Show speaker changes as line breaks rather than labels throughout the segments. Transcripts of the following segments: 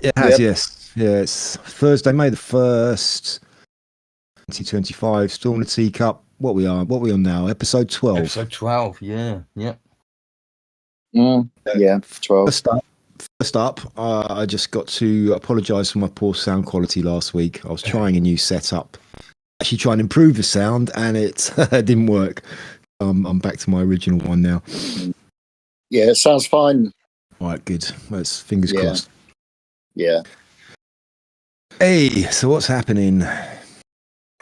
It has, yes. Yeah, it's Thursday, May the 1st, 2025. Storm the Teacup. What we on now? Episode 12.
Episode 12, yeah.
Yeah, 12.
First up, I just got to apologise for my poor sound quality last week. I was trying a new setup, actually trying to improve the sound, and it didn't work. I'm back to my original one now.
Yeah, it sounds fine.
All right, good. Let's fingers crossed.
Yeah.
Hey, so what's happening?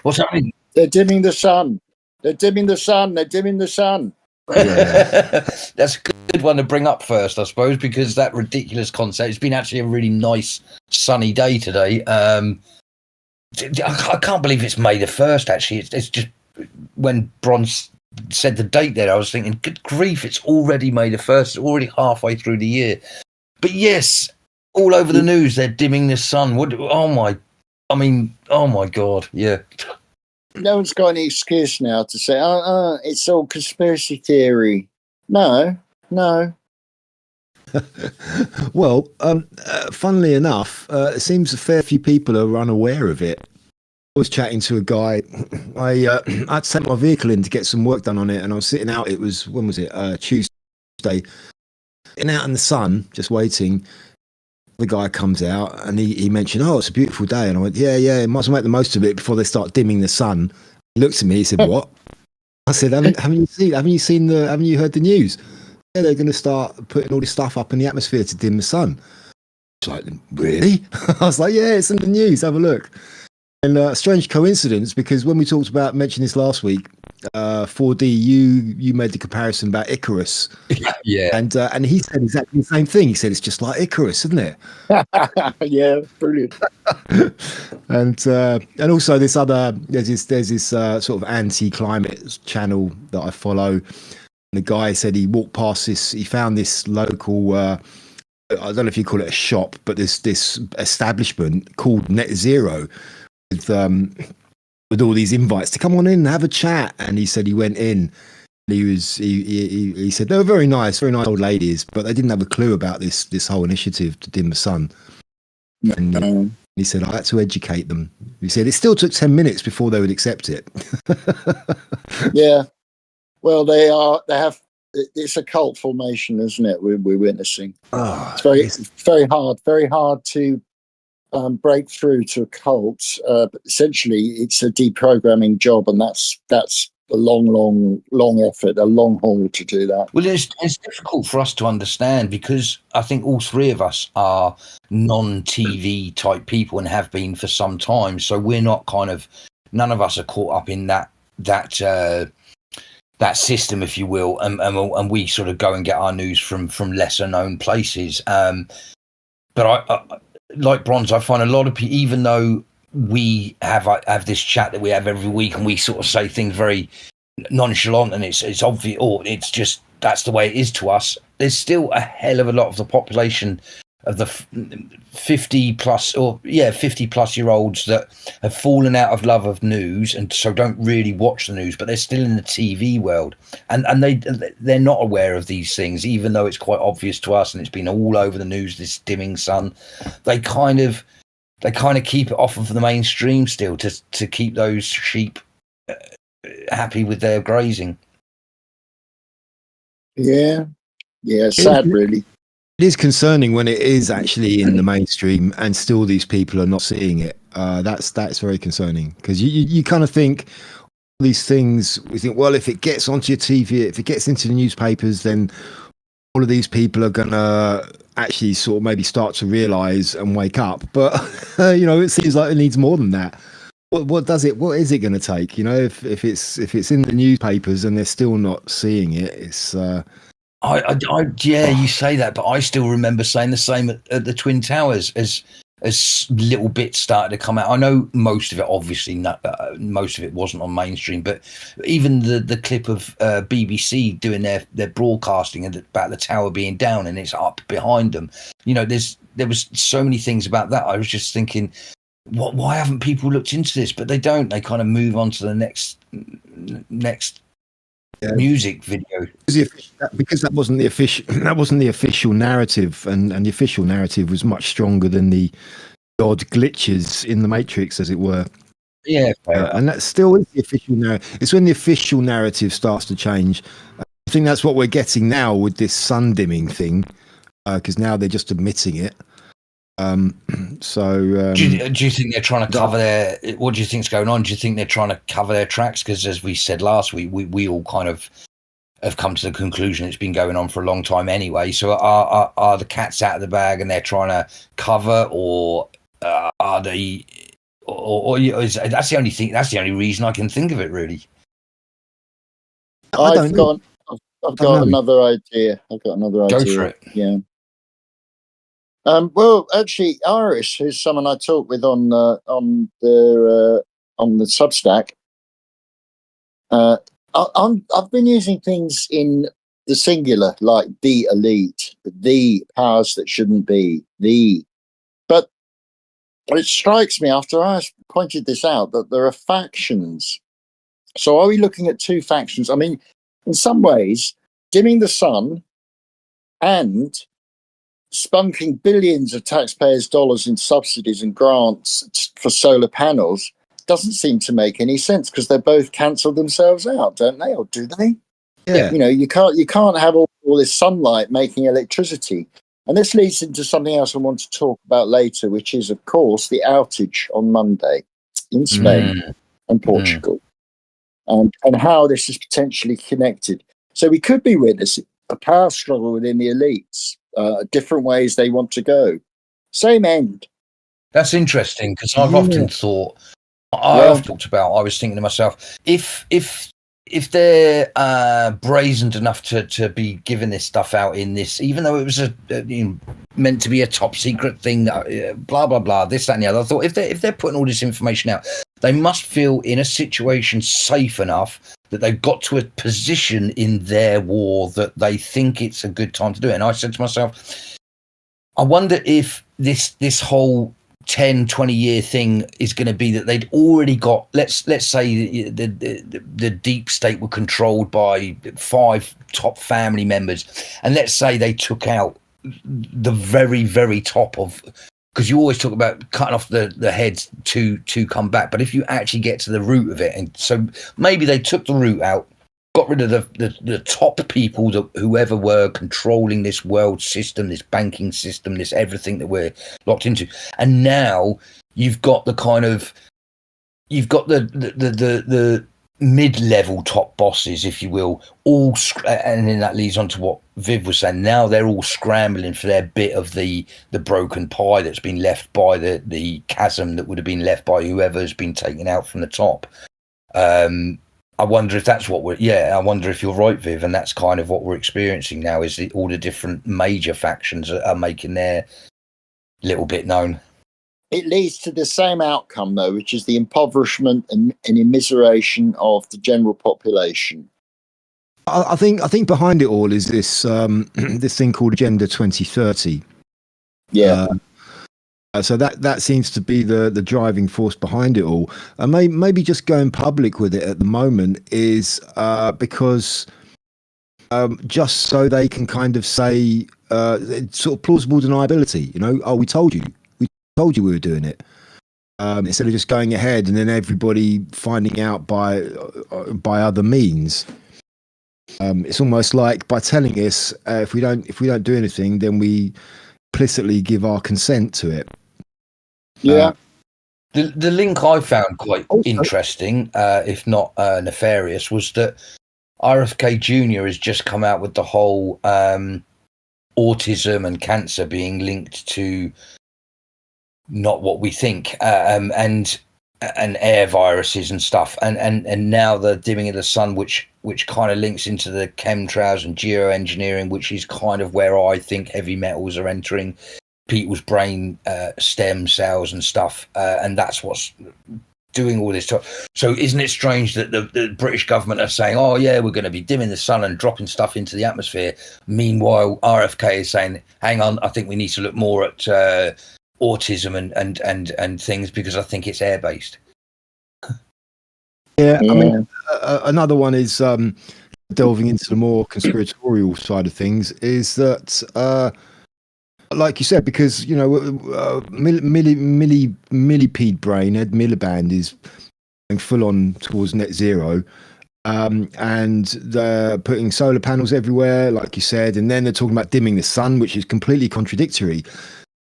What's happening?
They're dimming the sun. They're dimming the sun. They're dimming the sun.
Yeah.
That's a good one to bring up first, I suppose, because that ridiculous concept. It's been actually a really nice sunny day today. I can't believe it's May the 1st. Actually, it's just when Bronze said the date there, I was thinking, good grief, it's already May the 1st. It's already halfway through the year. But yes, all over the news, they're dimming the sun. Oh my God, yeah.
No one's got any excuse now to say, it's all conspiracy theory. No.
Well, funnily enough, it seems a fair few people are unaware of it. I was chatting to a guy. I had to take my vehicle in to get some work done on it, and I was sitting out. It was, when was it? Tuesday. Sitting out in the sun, just waiting. The guy comes out and he mentioned, "Oh, it's a beautiful day." And I went, "Yeah, might as well make the most of it before they start dimming the sun." He looked at me. He said, "What?" I said, "Haven't you heard the news? Yeah, they're going to start putting all this stuff up in the atmosphere to dim the sun." He's like, "Really?" I was like, "Yeah, it's in the news. Have a look." And a strange coincidence, because when we mentioned this last week, 4D, you made the comparison about Icarus.
Yeah.
And he said exactly the same thing. He said it's just like Icarus, isn't it?
Yeah, brilliant.
and also this other, there's this sort of anti-climate channel that I follow. And the guy said he walked past this, he found this local, I don't know if you call it a shop, but this establishment called Net Zero, with all these invites to come on in and have a chat. And he said he went in. He said they were very nice old ladies, but they didn't have a clue about this whole initiative to dim the sun. And he said I had to educate them. He said it still took 10 minutes before they would accept it.
Yeah. Well, they have. It's a cult formation, isn't it? We're witnessing. It's very hard to break through to a cult. But essentially, it's a deprogramming job, and that's a long effort, a long haul to do that.
Well, it's difficult for us to understand because I think all three of us are non-TV type people and have been for some time. So we're not none of us are caught up in that system, if you will, and we sort of go and get our news from lesser known places. But I like Bronze, I find a lot of people, even though we have this chat that we have every week and we sort of say things very nonchalant and it's obvious, or it's just that's the way it is to us, there's still a hell of a lot of the population of the 50 plus year olds that have fallen out of love of news and so don't really watch the news, but they're still in the TV world and they're not aware of these things, even though it's quite obvious to us and it's been all over the news, this dimming sun. They kind of keep it off of the mainstream still to keep those sheep happy with their grazing.
Yeah, sad really.
It is concerning when it is actually in the mainstream and still these people are not seeing it. That's very concerning, because you kind of think these things, we think, well, if it gets onto your TV, if it gets into the newspapers, then all of these people are going to actually sort of maybe start to realise and wake up. But, it seems like it needs more than that. What is it going to take? If it's in the newspapers and they're still not seeing it, it's... you say that, but I still remember saying the same at the Twin Towers as little bits started to come out. I know most of it, obviously, most of it wasn't on mainstream, but even the clip of BBC doing their broadcasting about the tower being down and it's up behind them. There was so many things about that. I was just thinking, why haven't people looked into this? But they don't. They kind of move on to the next
music video.
Because that wasn't the official narrative, and the official narrative was much stronger than the odd glitches in the Matrix, as it were.
Yeah,
and that still is the official narrative. It's when the official narrative starts to change. I think that's what we're getting now with this sun dimming thing, because now they're just admitting it. Do
you think they're trying to cover their? What do you think's going on? Do you think they're trying to cover their tracks? Because as we said last week, we all kind of have come to the conclusion it's been going on for a long time anyway. So are the cats out of the bag and they're trying to cover, or are they? Or that's the only thing. That's the only reason I can think of it, really.
I've got another idea.
Go for it.
Yeah. Well, actually, Iris, who's someone I talked with on the Substack, I've been using things in the singular, like the elite, the powers that shouldn't be, but it strikes me after I pointed this out that there are factions. So are we looking at two factions? I mean, in some ways, dimming the sun and spunking billions of taxpayers' dollars in subsidies and grants for solar panels doesn't seem to make any sense, because they both cancel themselves out, don't they? Or do they?
Yeah.
You know, you can't have all this sunlight making electricity. And this leads into something else I want to talk about later, which is, of course, the outage on Monday in Spain and Portugal, and how this is potentially connected. So we could be witnessing a power struggle within the elites, different ways they want to go. Same end.
That's interesting, because I've often thought, I was thinking to myself, if they're brazened enough to be giving this stuff out in this, even though it was meant to be a top secret thing, blah blah blah, this, that, and the other. I thought if they're putting all this information out, they must feel in a situation safe enough that they've got to a position in their war that they think it's a good time to do it. And I said to myself, I wonder if this whole 10-20 year thing is going to be that they'd already got, let's say the deep state were controlled by 5 top family members, and let's say they took out the very, very top of, because you always talk about cutting off the heads to come back, but if you actually get to the root of it, and so maybe they took the root out, got rid of the top people, that whoever were controlling this world system, this banking system, this everything that we're locked into, and now you've got the mid-level top bosses, if you will, all, and then that leads on to what Viv was saying. Now they're all scrambling for their bit of the broken pie that's been left by the chasm that would have been left by whoever's been taken out from the top. I wonder if that's what I wonder if you're right, Viv, and that's kind of what we're experiencing now, is all the different major factions are making their little bit known.
It leads to the same outcome, though, which is the impoverishment and immiseration of the general population.
I think behind it all is this this thing called Agenda 2030.
Yeah.
So that seems to be the driving force behind it all. And maybe just going public with it at the moment is because just so they can kind of say sort of plausible deniability. You know, oh, we told you we were doing it. Instead of just going ahead and then everybody finding out by other means. It's almost like by telling us if we don't do anything, then we implicitly give our consent to it.
Yeah.
The link I found quite interesting, if not nefarious, was that RFK Jr. has just come out with the whole autism and cancer being linked to not what we think, and air viruses and stuff, and now the dimming of the sun, which kind of links into the chemtrails and geoengineering, which is kind of where I think heavy metals are entering people's brain stem cells and stuff, and that's what's doing all this stuff. So isn't it strange that the British government are saying, oh yeah, we're going to be dimming the sun and dropping stuff into the atmosphere, meanwhile RFK is saying, hang on, I think we need to look more at autism and things, because I think it's air based.
Yeah, I mean, another one is delving into the more conspiratorial side of things is that, like you said, because millipede brain, Ed Miliband is going full on towards net zero, and they're putting solar panels everywhere, like you said, and then they're talking about dimming the sun, which is completely contradictory.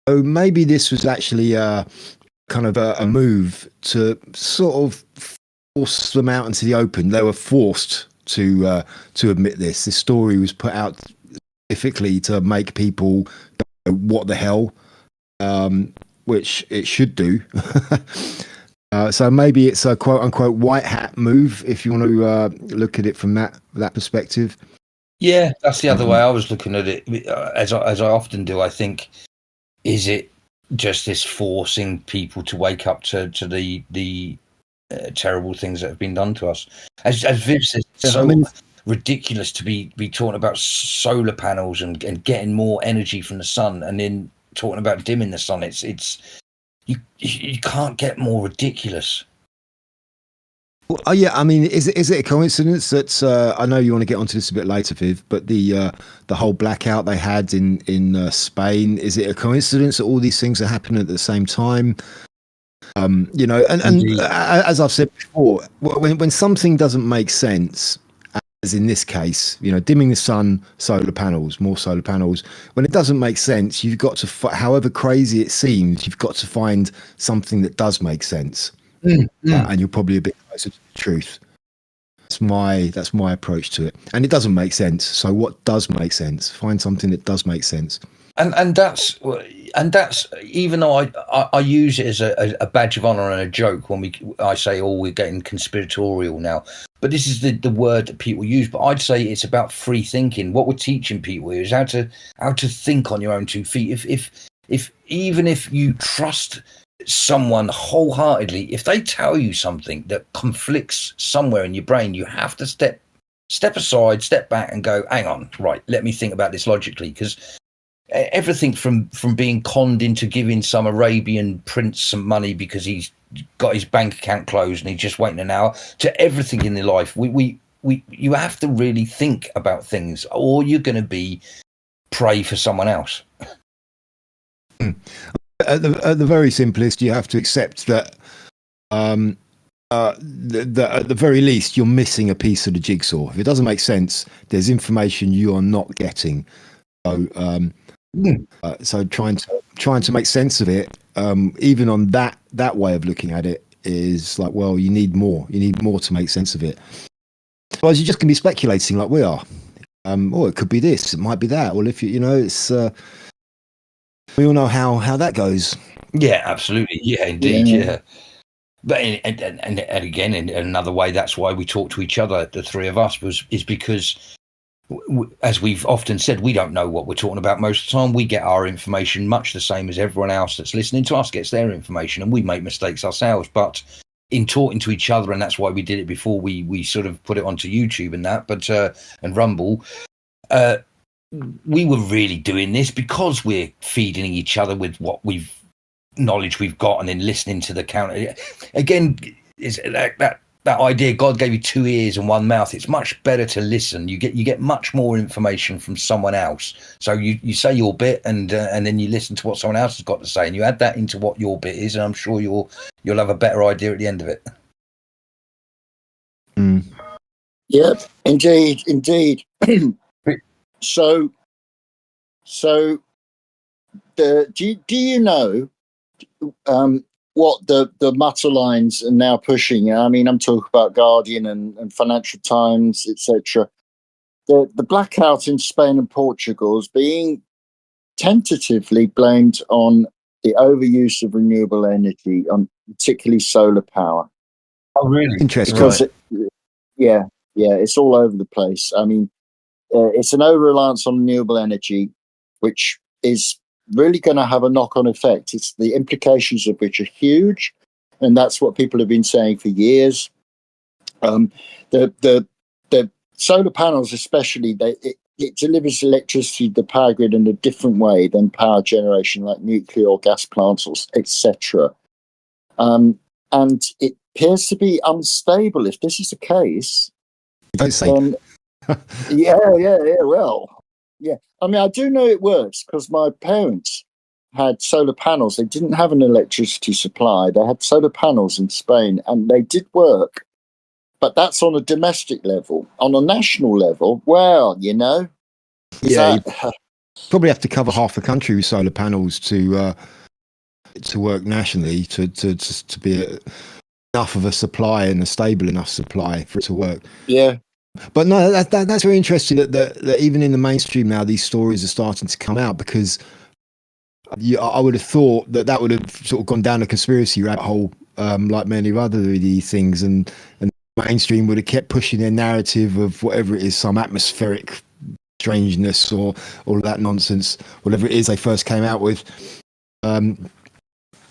So maybe this was actually kind of a move to sort of force them out into the open. They were forced to admit this. This story was put out specifically to make people go, what the hell, which it should do. So maybe it's a quote unquote white hat move, if you want to look at it from that perspective.
Yeah, that's the other way I was looking at it. As I often do, I think, is it just this forcing people to wake up to the terrible things that have been done to us? As Viv says, it's so ridiculous to be talking about solar panels and getting more energy from the sun, and then talking about dimming the sun. It's you can't get more ridiculous.
Well, yeah, I mean, is it a coincidence that I know you want to get onto this a bit later, Viv, but the whole blackout they had in Spain, is it a coincidence that all these things are happening at the same time? And as I've said before, when something doesn't make sense, as in this case, dimming the sun, more solar panels, when it doesn't make sense, you've got to, however crazy it seems, you've got to find something that does make sense. And you're probably a bit closer to the truth. That's my approach to it. And it doesn't make sense. So what does make sense? Find something that does make sense.
And that's even though I use it as a badge of honor and a joke when I say, oh, we're getting conspiratorial now, but this is the word that people use. But I'd say it's about free thinking. What we're teaching people here is how to think on your own 2 feet. If even if you trust someone wholeheartedly, if they tell you something that conflicts somewhere in your brain, you have to step aside, step back, and go, hang on, right, let me think about this logically, because everything from being conned into giving some Arabian prince some money because he's got his bank account closed and he's just waiting an hour, to everything in their life, you have to really think about things, or you're going to be prey for someone else.
At the very simplest, you have to accept that at the very least, you're missing a piece of the jigsaw. If it doesn't make sense, there's information you are not getting. So trying to make sense of it, even on that way of looking at it, is like, well, you need more to make sense of it. Otherwise, you're just going to be speculating like we are. It could be this, it might be that. Well, if it's we all know how that goes.
Yeah, absolutely. Yeah, indeed. Yeah. But and again, in another way, that's why we talk to each other, the three of us, is because, as we've often said, we don't know what we're talking about most of the time. We get our information much the same as everyone else that's listening to us gets their information, and we make mistakes ourselves. But in talking to each other, and that's why we did it before we sort of put it onto YouTube and that, but and Rumble, we were really doing this because we're feeding each other with what knowledge we've got, and then listening to the counter. Again, is that idea, God gave you 2 ears and 1 mouth. It's much better to listen. You get much more information from someone else. So you say your bit, and then you listen to what someone else has got to say, and you add that into what your bit is, and I'm sure you'll have a better idea at the end of it.
Yep, indeed. So do you know what the mutter lines are now pushing? I mean, I'm talking about Guardian and Financial Times, etc. The blackout in Spain and Portugal is being tentatively blamed on the overuse of renewable energy, on particularly solar power.
Oh, really?
Interesting.
Because it's all over the place. I mean, it's an over-reliance on renewable energy, which is really going to have a knock-on effect. It's the implications of which are huge, and that's what people have been saying for years. The solar panels, especially, it delivers electricity to the power grid in a different way than power generation, like nuclear or gas plants, etc. And it appears to be unstable. If this is the case,
don't say.
Yeah. Well, yeah. I mean, I do know it works because my parents had solar panels. They didn't have an electricity supply. They had solar panels in Spain, and they did work. But that's on a domestic level. On a national level, well, you know,
Yeah, you probably have to cover half the country with solar panels to work nationally to be enough of a supply and a stable enough supply for it to work.
Yeah.
But no, that's very interesting that even in the mainstream now, these stories are starting to come out, because I would have thought that would have sort of gone down a conspiracy rabbit hole, like many other of these things, and mainstream would have kept pushing their narrative of whatever it is, some atmospheric strangeness or all that nonsense, whatever it is they first came out with.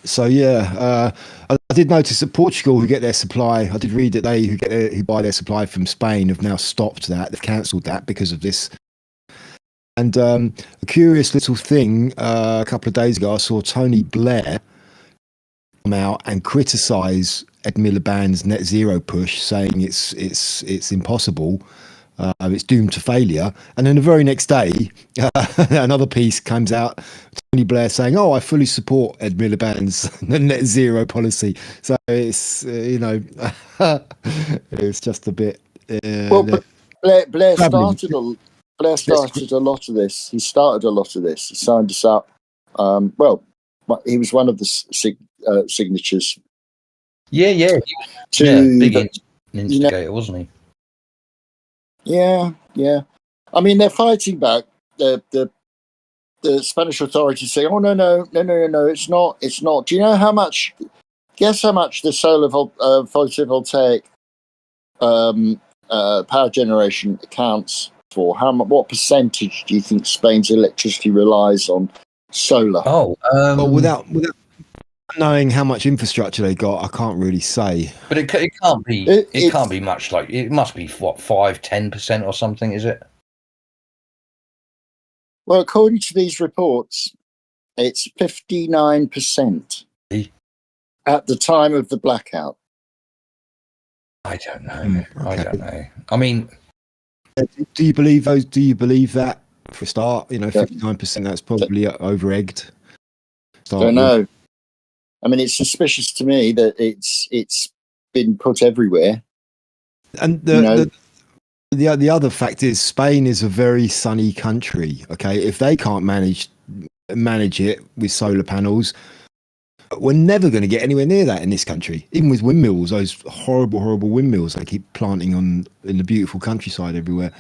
So yeah, I did notice that Portugal, who get their supply, I did read that they who buy their supply from Spain have now stopped that. They've cancelled that because of this. And a curious little thing, a couple of days ago, I saw Tony Blair come out and criticise Ed Miliband's net zero push, saying it's impossible. It's doomed to failure. And then the very next day, another piece comes out, Tony Blair saying, "Oh, I fully support Ed Miliband's net zero policy." So it's it's just a bit.
Well, but Blair started a lot of this. He started a lot of this. He signed us up. Well, he was one of the signatures.
Yeah. Big instigator, wasn't he?
Yeah. I mean, they're fighting back. The Spanish authorities say, "Oh no, it's not. Do you know how much? Guess how much the solar photovoltaic power generation accounts for? What percentage do you think Spain's electricity relies on solar?"
Well, without knowing how much infrastructure they got, I can't really say.
But it can't be. It can't be much. Like, it must be 5-10% or something, is it?
Well, according to these reports, it's 59% at the time of the blackout.
I don't know. Okay. I don't know. I mean,
do you believe those? Do you believe that for a start? 59%. That's probably over-egged.
Don't know. I mean, it's suspicious to me that it's been put everywhere.
And the other fact is, Spain is a very sunny country. Okay, if they can't manage it with solar panels, we're never going to get anywhere near that in this country. Even with windmills, those horrible windmills they keep planting in the beautiful countryside everywhere.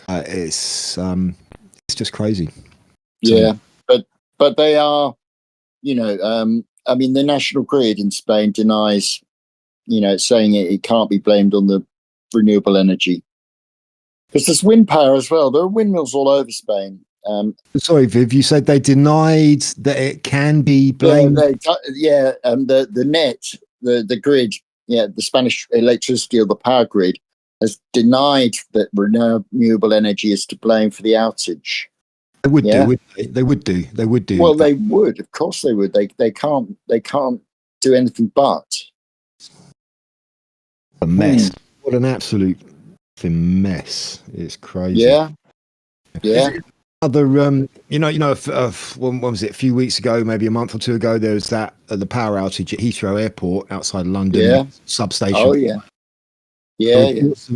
It's just crazy.
Yeah, but they are, I mean, the national grid in Spain denies, saying it can't be blamed on the renewable energy. Because there's wind power as well. There are windmills all over Spain.
Sorry, Viv, you said they denied that it can be blamed?
The net, the grid, the Spanish electricity or the power grid has denied that renewable energy is to blame for the outage.
They would do, wouldn't they? They would do. They would do.
Well, they would. Of course, they would. They can't do anything but.
A mess. What an absolute mess. It's crazy.
Yeah.
Other, when was it? A few weeks ago, maybe a month or two ago, there was that the power outage at Heathrow Airport outside London.
Yeah.
Substation.
Oh yeah. Yeah.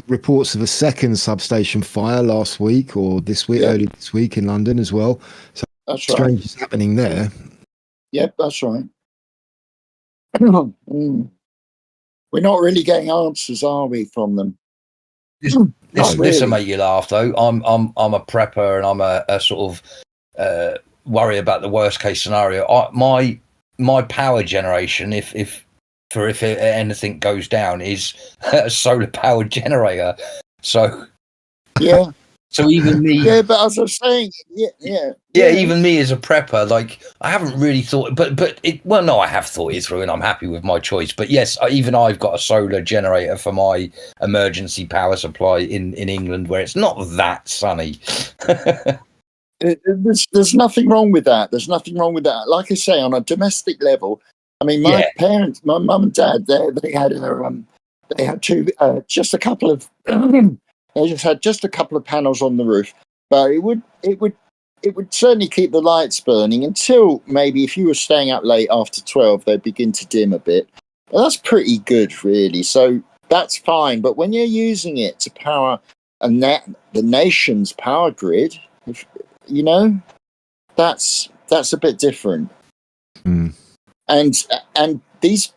Reports of a second substation fire last week or this week, early this week in London as well. So
that's
strange is happening there.
Yep, that's right. We're not really getting answers, are we, from them?
This will make you laugh, though. I'm a prepper, and I'm a sort of worry about the worst case scenario. My power generation, if anything goes down, is a solar powered generator. So
yeah.
So even me,
but as I was saying,
even me as a prepper, like, I haven't really thought, I have thought it through, and I'm happy with my choice. But yes, I've got a solar generator for my emergency power supply in England, where it's not that sunny.
There's nothing wrong with that. There's nothing wrong with that. Like I say, on a domestic level, I mean, my parents, my mum and dad, they had two, just a couple of They just had just a couple of panels on the roof, but it would certainly keep the lights burning until maybe if you were staying up late after 12, they'd begin to dim a bit. Well, that's pretty good, really. So that's fine. But when you're using it to power the nation's power grid, you know, that's a bit different.
Mm.
And these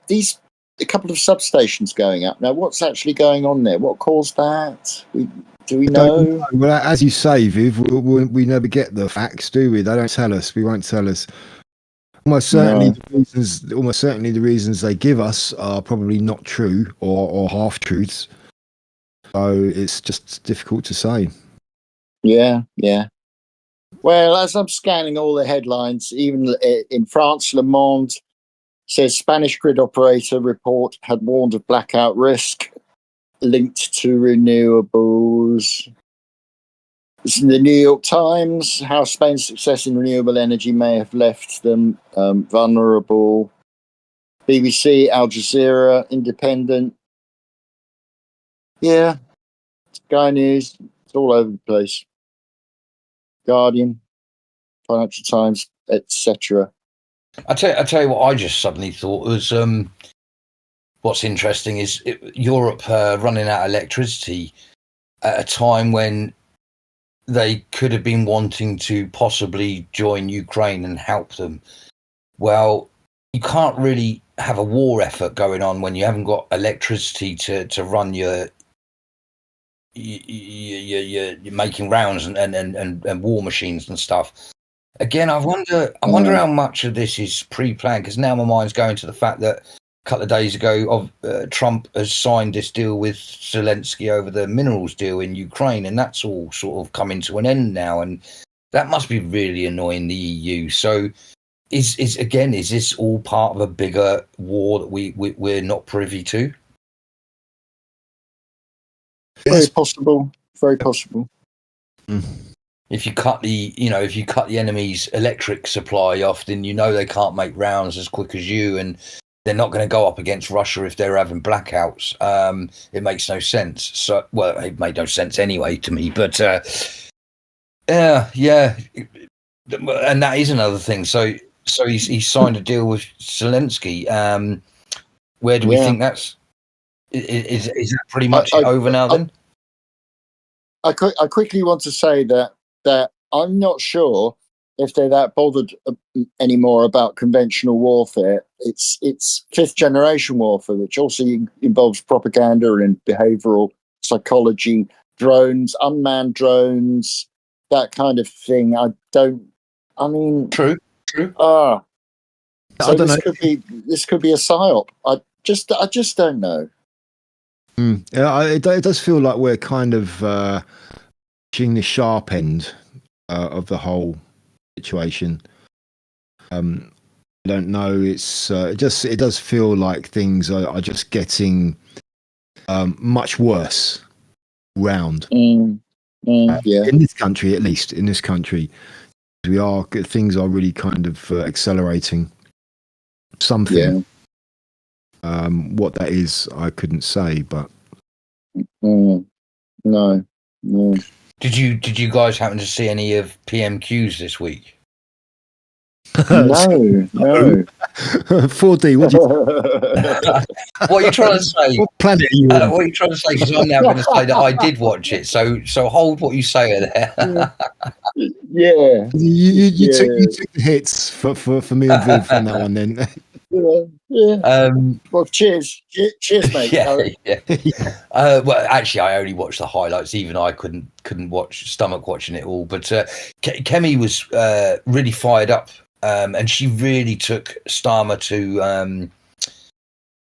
a couple of substations going up now. What's actually going on there? What caused that? Do we know?
Well, as you say, Viv, we never get the facts, do we? They don't tell us. We won't tell us. Almost certainly, the reasons they give us are probably not true or half truths. So it's just difficult to say.
Yeah. Well, as I'm scanning all the headlines, even in France, Le Monde says Spanish grid operator report had warned of blackout risk linked to renewables. It's in the New York Times, how Spain's success in renewable energy may have left them vulnerable. BBC, Al Jazeera, Independent. Yeah, Sky News, it's all over the place. Guardian, Financial Times, etc.
I tell you what I just suddenly thought was what's interesting is Europe running out of electricity at a time when they could have been wanting to possibly join Ukraine and help them. Well, you can't really have a war effort going on when you haven't got electricity to run your making rounds and war machines and stuff. Again, I wonder how much of this is pre-planned, because now my mind's going to the fact that a couple of days ago Trump has signed this deal with Zelensky over the minerals deal in Ukraine, and that's all sort of coming to an end now, and that must be really annoying the EU. So is this all part of a bigger war that we're not privy to?
Very possible. Very possible.
Mm.
If you cut the enemy's electric supply off, then they can't make rounds as quick as you, and they're not going to go up against Russia if they're having blackouts. It makes no sense. So, well, it made no sense anyway to me. But yeah, and that is another thing. So he's signed a deal with Zelensky. Where do we think that's? Is that pretty much over now? Then
I quickly want to say that I'm not sure if they're that bothered anymore about conventional warfare. It's fifth generation warfare, which also involves propaganda and behavioral psychology, drones, unmanned drones, that kind of thing.
True.
So
I don't know.
This could be a psyop. I just don't know.
Yeah, it does feel like we're kind of reaching the sharp end of the whole situation. I don't know. It does feel like things are just getting much worse round.
Yeah.
In this country, at least in this country, things are really kind of accelerating. Something.
Yeah.
What that is, I couldn't say, but
no.
Did you guys happen to see any of PMQs this week?
No.
4D.
What are you trying to say?
What planet are you on?
What are you trying to say? Because I'm now going to say that I did watch it. So hold what you say there.
Yeah.
You took the hits for me and Viv on that one then.
Yeah. Well, cheers, mate.
Yeah. Well, actually, I only watched the highlights. Even I couldn't stomach watching it all. But Kemi was really fired up, and she really took Starmer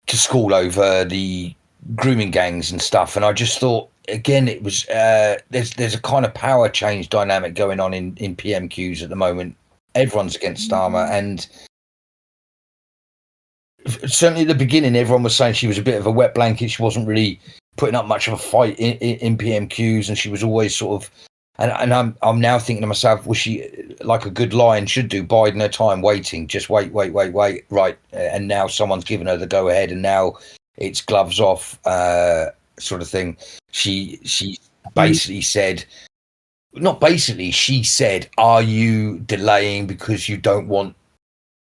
to school over the grooming gangs and stuff. And I just thought, again, it was there's a kind of power change dynamic going on in PMQs at the moment. Everyone's against Starmer, and certainly at the beginning, everyone was saying she was a bit of a wet blanket. She wasn't really putting up much of a fight in PMQs, and she was always sort of. And I'm now thinking to myself, was she, like a good lion should do, biding her time, waiting, just wait, right? And now someone's given her the go ahead, and now it's gloves off, sort of thing. She basically said, not basically, she said, are you delaying because you don't want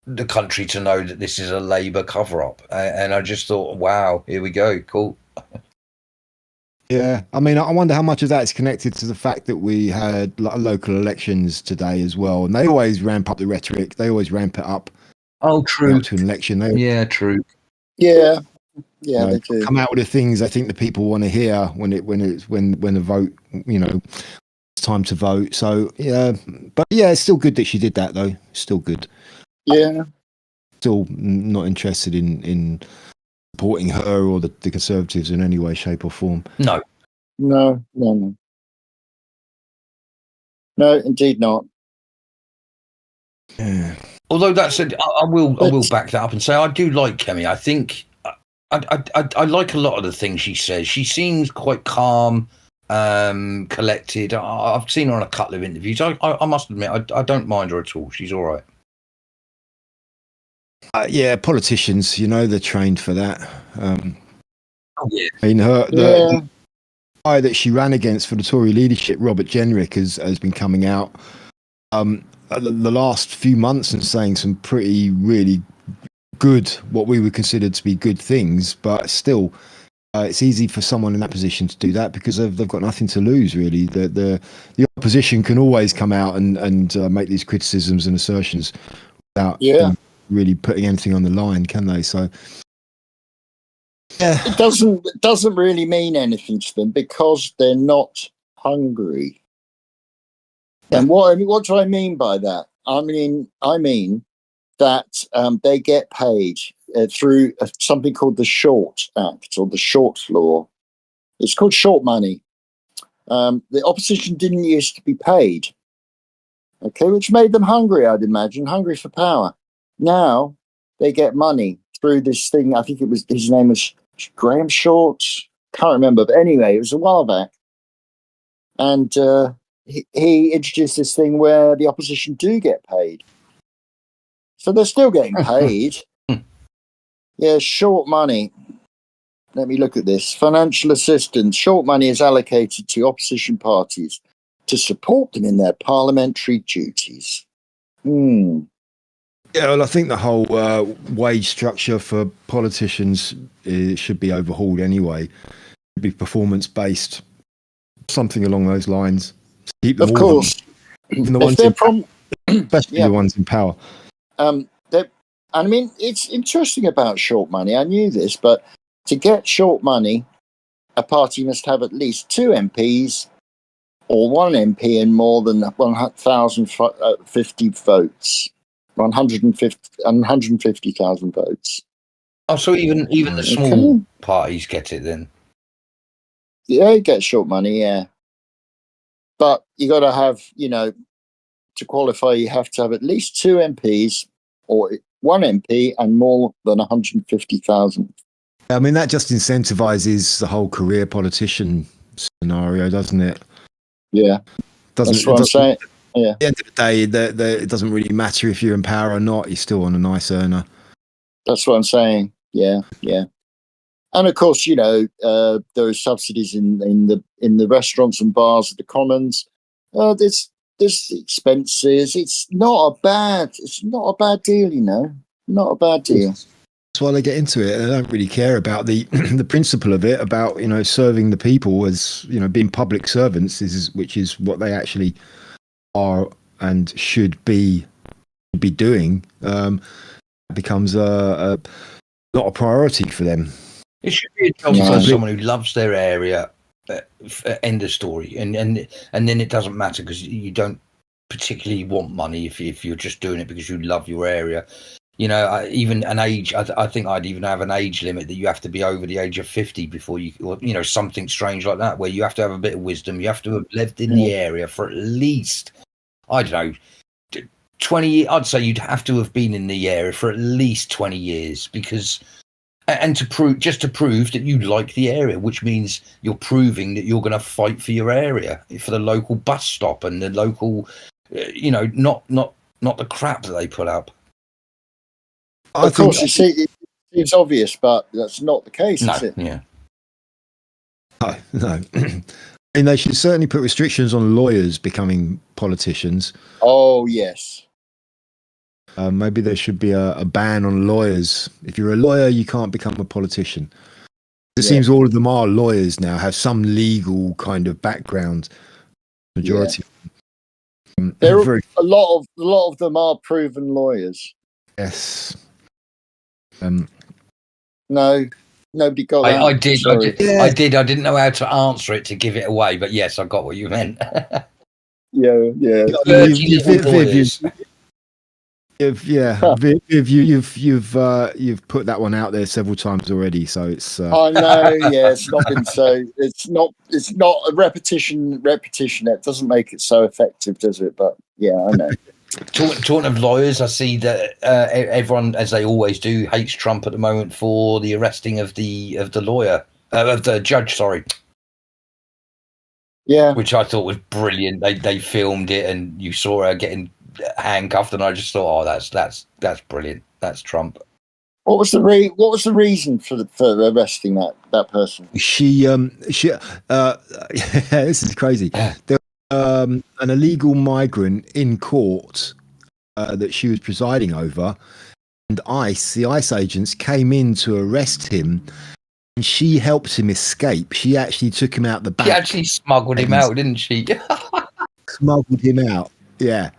the country to know that this is a Labour cover-up? And I just thought, wow, here we go, cool.
Yeah, I mean, I wonder how much of that is connected to the fact that we had local elections today as well, and they always ramp up the rhetoric. They always ramp it up.
Oh, true.
To an election,
yeah, true.
Yeah, they do
come out with the things I think the people want to hear when the vote, it's time to vote. So yeah, but yeah, it's still good that she did that though. Still good.
Yeah.
Still not interested in supporting her or the Conservatives in any way, shape, or form.
No, indeed not.
Yeah.
Although that said, I will back that up and say I do like Kemi. I think I like a lot of the things she says. She seems quite calm, collected. I've seen her on a couple of interviews. I must admit, I don't mind her at all. She's all right.
Yeah, politicians, they're trained for that.
Yeah.
I mean, the guy that she ran against for the Tory leadership, Robert Jenrick, has been coming out the last few months and saying some really good, what we would consider to be good things, but still, it's easy for someone in that position to do that because they've got nothing to lose, really. The opposition can always come out and make these criticisms and assertions without really putting anything on the line, can they? So yeah,
it doesn't really mean anything to them because they're not hungry. Yeah. And what do I mean by that? I mean that they get paid through something called the Short Act or the Short Law. It's called short money. The opposition didn't used to be paid, which made them hungry, I'd imagine, hungry for power. Now they get money through this thing. I think his name was Graham Short. Can't remember, but anyway, it was a while back. And he introduced this thing where the opposition do get paid. So they're still getting paid. Yeah, short money. Let me look at this. Financial assistance. Short money is allocated to opposition parties to support them in their parliamentary duties.
Yeah, well, I think the whole wage structure for politicians should be overhauled anyway. It should be performance-based, something along those lines. Keep them
of course.
Even the ones especially the ones in power.
I mean, it's interesting about short money. I knew this, but to get short money, a party must have at least 2 MPs or 1 MP in more than 1,050 votes. 150,000 votes.
Oh, so even the small parties get it then?
Yeah, you get short money, yeah. But you got to have, to qualify, you have to have at least 2 MPs or 1 MP and more than 150,000.
I mean, that just incentivizes the whole career politician scenario, doesn't it?
Yeah, that's what I'm saying. Yeah.
At the end of the day, it doesn't really matter if you're in power or not. You're still on a nice earner. That's
what I'm saying. Yeah. And of course, there are subsidies in the restaurants and bars at the Commons. There's expenses. It's not a bad deal, Not a bad deal.
That's why they get into it. They don't really care about the the principle of it, about serving the people as being public servants, which is what they actually are and should be doing. Becomes not a priority for them.
It should be a job for someone who loves their area. End of story, and then it doesn't matter because you don't particularly want money if you're just doing it because you love your area. Even an age. I think I'd even have an age limit that you have to be over the age of 50 before you, or something strange like that, where you have to have a bit of wisdom. You have to have lived in the area for at least, I don't know, 20. I'd say you'd have to have been in the area for at least 20 years because. And to prove that you like the area, which means you're proving that you're going to fight for your area, for the local bus stop and the local, not the crap that they put up.
Of course, you see, it's obvious, but that's not the case, is it?
Yeah. No. And they should certainly put restrictions on lawyers becoming politicians.
Oh, yes.
Maybe there should be a ban on lawyers. If you're a lawyer, you can't become a politician. It seems all of them are lawyers now, have some legal kind of background. Majority.
Yeah. A lot of them are proven lawyers.
Yes.
No, nobody got that.
I did. I did. I didn't know how to answer it to give it away, but yes, I got what you meant.
Yeah.
You've put that one out there several times already, so it's.
I know. Yeah, it's not been so. It's not a repetition. That doesn't make it so effective, does it? But yeah, I know.
Talking of lawyers, I see that everyone, as they always do, hates Trump at the moment for the arresting of the judge. Sorry.
Yeah,
which I thought was brilliant. They filmed it, and you saw her getting handcuffed, and I just thought, oh, that's brilliant. That's Trump.
What was the reason for arresting that person?
She this is crazy. There was an illegal migrant in court that she was presiding over, and the ICE agents came in to arrest him, and she helped him escape. She actually took him out the back.
She actually smuggled him out, didn't she?
Smuggled him out, yeah.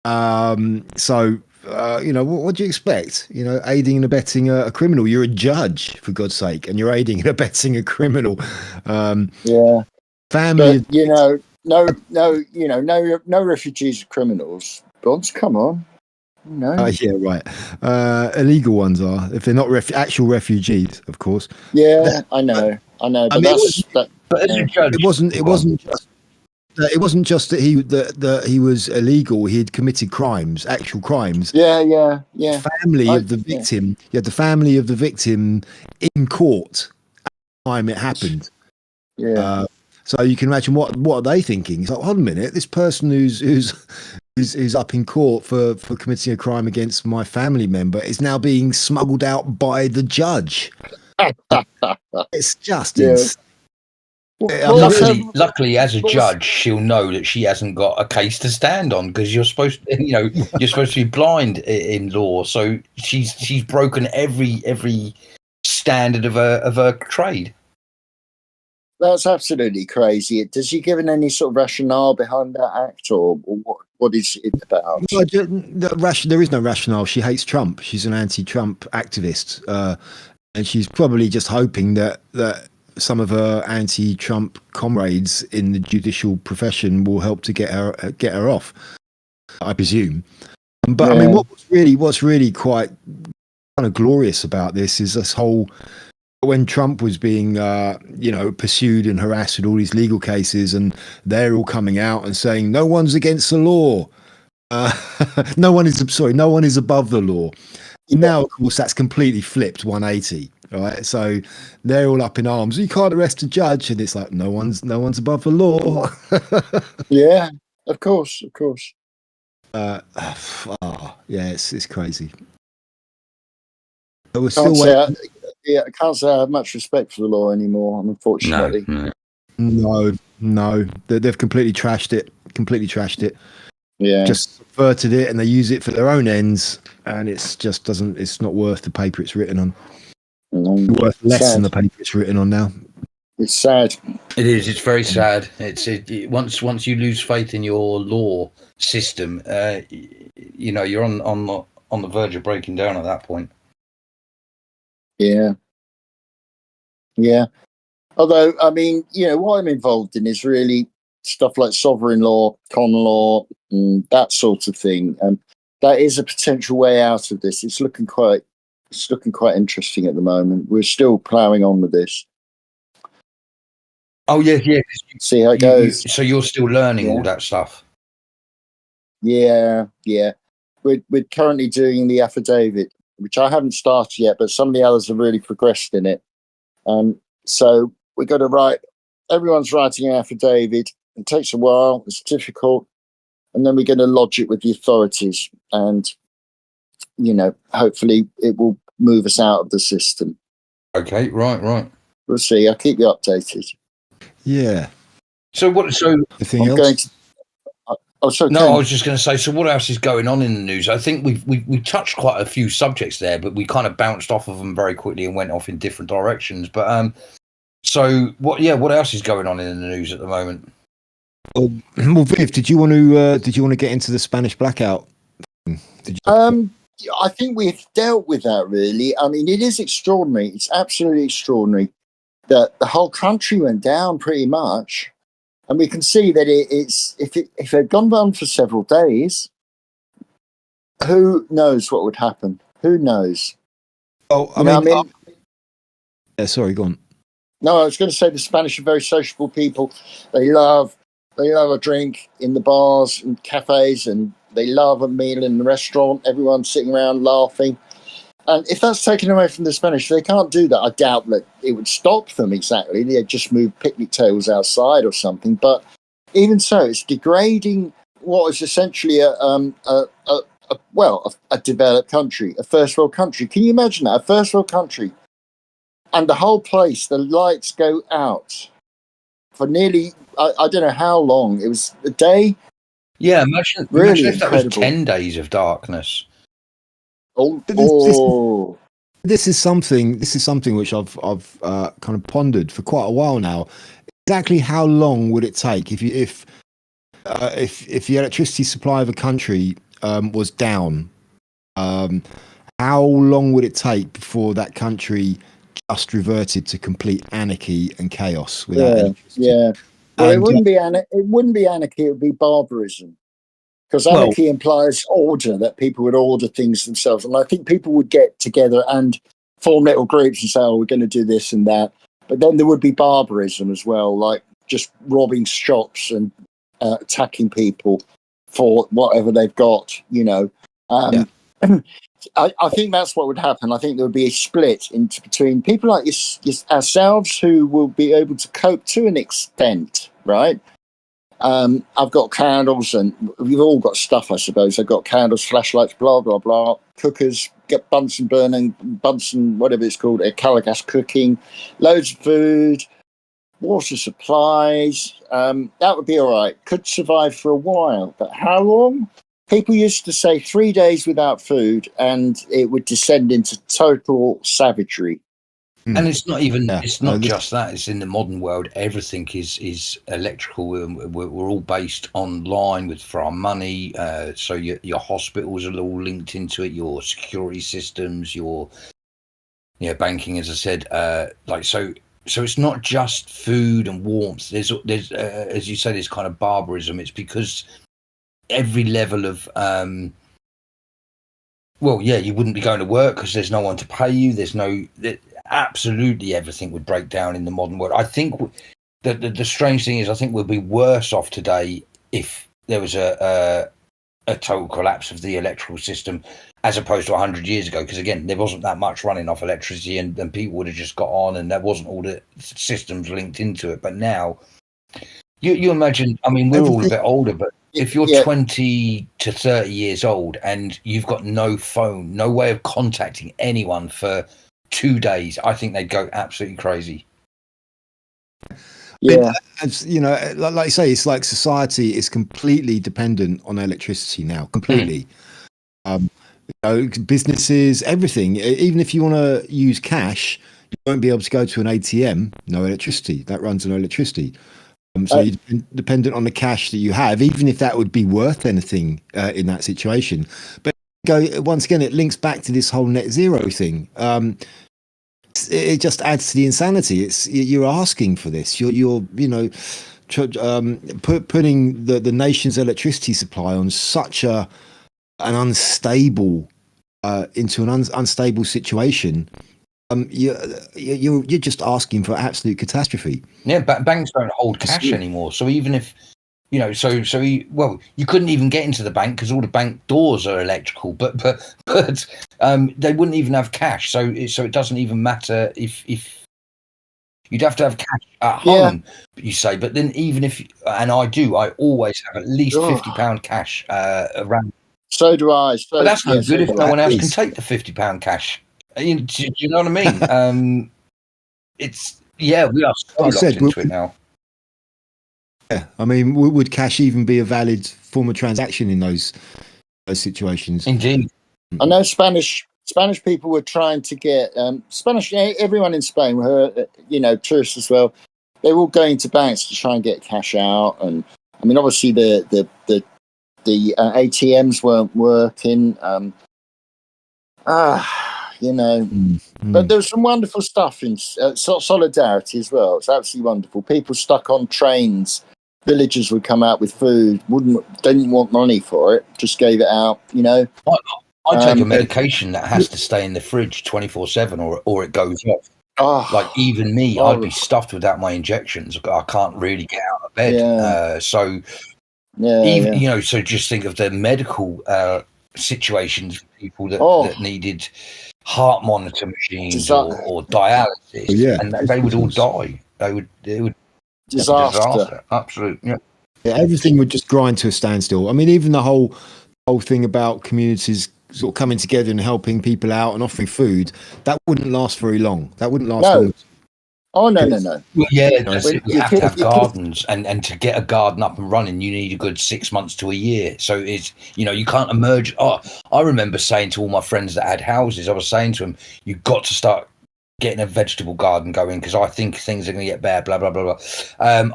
So what do you expect? Aiding and abetting a criminal. You're a judge, for God's sake, and you're aiding and abetting a criminal.
Yeah.
Family.
But, no refugees are criminals. Gods, come on. No.
Yeah, right. Illegal ones are, if they're not actual refugees, of course.
Yeah, I know. But
it wasn't just that he was illegal. He had committed crimes, actual crimes.
Yeah.
Family of the victim. You had the family of the victim in court at the time it happened.
Yeah.
So you can imagine what are they thinking? It's like, hold a minute, this person who's up in court for committing a crime against my family member is now being smuggled out by the judge. It's just insane.
Luckily, as a judge, she'll know that she hasn't got a case to stand on, because you're supposed to be blind in law. So she's broken every standard of her trade.
That's absolutely crazy. Does he give any sort of rationale behind that act, or what is it about?
There is no rationale. She hates Trump. She's an anti-Trump activist, and she's probably just hoping that some of her anti-Trump comrades in the judicial profession will help to get her off, I presume. But yeah. I mean, what's really quite kind of glorious about this is this whole, when Trump was being pursued and harassed with all these legal cases, and they're all coming out and saying no one's against the law, no one is above the law. Now, of course, that's completely flipped 180. Right, so they're all up in arms. You can't arrest a judge, and it's like no one's above the law.
Yeah, of course.
Yeah, it's crazy. But
we're still waiting. I can't say I have much respect for the law anymore, unfortunately.
No, they've completely trashed it.
Yeah,
just subverted it, and they use it for their own ends, and it's not worth the paper it's written on. Worth less than the paper it's written on now.
It's sad.
It is. It's very sad. Once you lose faith in your law system, you're on the verge of breaking down at that point.
Yeah. Although, I mean, what I'm involved in is really stuff like sovereign law, con law, and that sort of thing, and that is a potential way out of this. It's looking quite interesting at the moment. We're still ploughing on with this.
Oh yeah.
See how it goes.
So you're still learning all that stuff.
Yeah. We're currently doing the affidavit, which I haven't started yet, but some of the others have really progressed in it. So we've got to write. Everyone's writing an affidavit. It takes a while. It's difficult, and then we're going to lodge it with the authorities, and hopefully it will move us out of the system.
Okay, right.
We'll see. I'll keep you updated.
Yeah.
So what? So
anything
I'm
else?
going to. Oh, sorry.
no,
Ken.
I was just going to say. So what else is going on in the news? I think we touched quite a few subjects there, but we kind of bounced off of them very quickly and went off in different directions. But so what? Yeah, what else is going on in the news at the moment?
Well, Viv, did you want to get into the Spanish blackout? Did you?
I think we've dealt with that really. I mean, it is extraordinary. It's absolutely extraordinary that the whole country went down pretty much. And we can see that if it had gone on for several days, who knows what would happen? Who knows?
Oh, yeah, sorry, go on.
No, I was going to say the Spanish are very sociable people. They love a drink in the bars and cafes, and they love a meal in the restaurant. Everyone's sitting around laughing. And if that's taken away from the Spanish, they can't do that. I doubt that it would stop them exactly. They'd just move picnic tables outside or something. But even so, it's degrading what is essentially a developed country, a first world country. Can you imagine that? A first world country, and the whole place, the lights go out for nearly, I don't know how long. It was a day.
Yeah, imagine if that was 10 days of darkness.
This is something which I've kind of pondered for quite a while now. Exactly how long would it take if the electricity supply of a country was down? How long would it take before that country just reverted to complete anarchy and chaos without electricity?
Yeah. Well, it wouldn't be anarchy. It would be barbarism, because anarchy implies order, that people would order things themselves. And I think people would get together and form little groups and say, "Oh, we're going to do this and that." But then there would be barbarism as well, like just robbing shops and attacking people for whatever they've got, I think that's what would happen. I think there would be a split between people like ourselves, who will be able to cope to an extent, right? I've got candles, and we've all got stuff, I suppose. I've got candles, flashlights, blah, blah, blah, cookers, get Bunsen burning, whatever it's called, Calagas cooking, loads of food, water supplies. That would be all right. Could survive for a while. But how long? People used to say 3 days without food, and it would descend into total savagery.
And it's not even, it's not just that. It's in the modern world. Everything is electrical. We're all based online for our money. So your hospitals are all linked into it. Your security systems, your banking, as I said. So it's not just food and warmth. There's as you say, there's kind of barbarism. It's because every level of you wouldn't be going to work because there's no one to pay you. Absolutely everything would break down in the modern world. I think the strange thing is, I think we'll be worse off today if there was a total collapse of the electrical system as opposed to 100 years ago, because again, there wasn't that much running off electricity, and people would have just got on, and there wasn't all the systems linked into it. But now you imagine, I mean, we're all a bit older, but if you're 20 to 30 years old and you've got no phone, no way of contacting anyone for 2 days, I think they'd go absolutely crazy.
Yeah, like you say, it's like society is completely dependent on electricity now. Completely, businesses, everything. Even if you want to use cash, you won't be able to go to an ATM. No electricity. That runs on electricity. So you're dependent on the cash that you have, even if that would be worth anything in that situation. But once again, it links back to this whole net zero thing. It just adds to the insanity. You're asking for this. You're putting the nation's electricity supply on such an unstable into an unstable situation. You're just asking for absolute catastrophe.
Yeah, banks don't hold cash anymore. So even if you couldn't even get into the bank because all the bank doors are electrical. But they wouldn't even have cash. So it doesn't even matter if you'd have to have cash at home. You say, but then even if I always have at least £50 cash around.
So do I.
But that's no good if no one else can take the £50 cash. Do you know what I mean? We are so locked into it now.
Yeah, I mean, would cash even be a valid form of transaction in those situations?
Indeed.
I know Spanish people were trying to get Spanish. Everyone in Spain were, tourists as well. They were all going to banks to try and get cash out, and I mean, obviously the ATMs weren't working. But there was some wonderful stuff in solidarity as well. It's absolutely wonderful. People stuck on trains. Villagers would come out with food. Didn't want money for it. Just gave it out.
I take a medication that has to stay in the fridge 24/7, or it goes off.
Oh,
like even me, I'd be stuffed without my injections. I can't really get out of bed. So just think of the medical situations for people that needed heart monitor machines or dialysis, and they would all die. It would disaster. Absolutely.
Yeah, everything would just grind to a standstill. I mean, even the whole thing about communities sort of coming together and helping people out and offering food, that wouldn't last very long. That wouldn't last long.
Oh, no.
Well, yeah, you have to have gardens, and to get a garden up and running, you need a good 6 months to a year. So it's, you can't emerge. Oh, I remember saying to all my friends that had houses, I was saying to them, you've got to start getting a vegetable garden going, because I think things are going to get bad, blah, blah, blah, blah.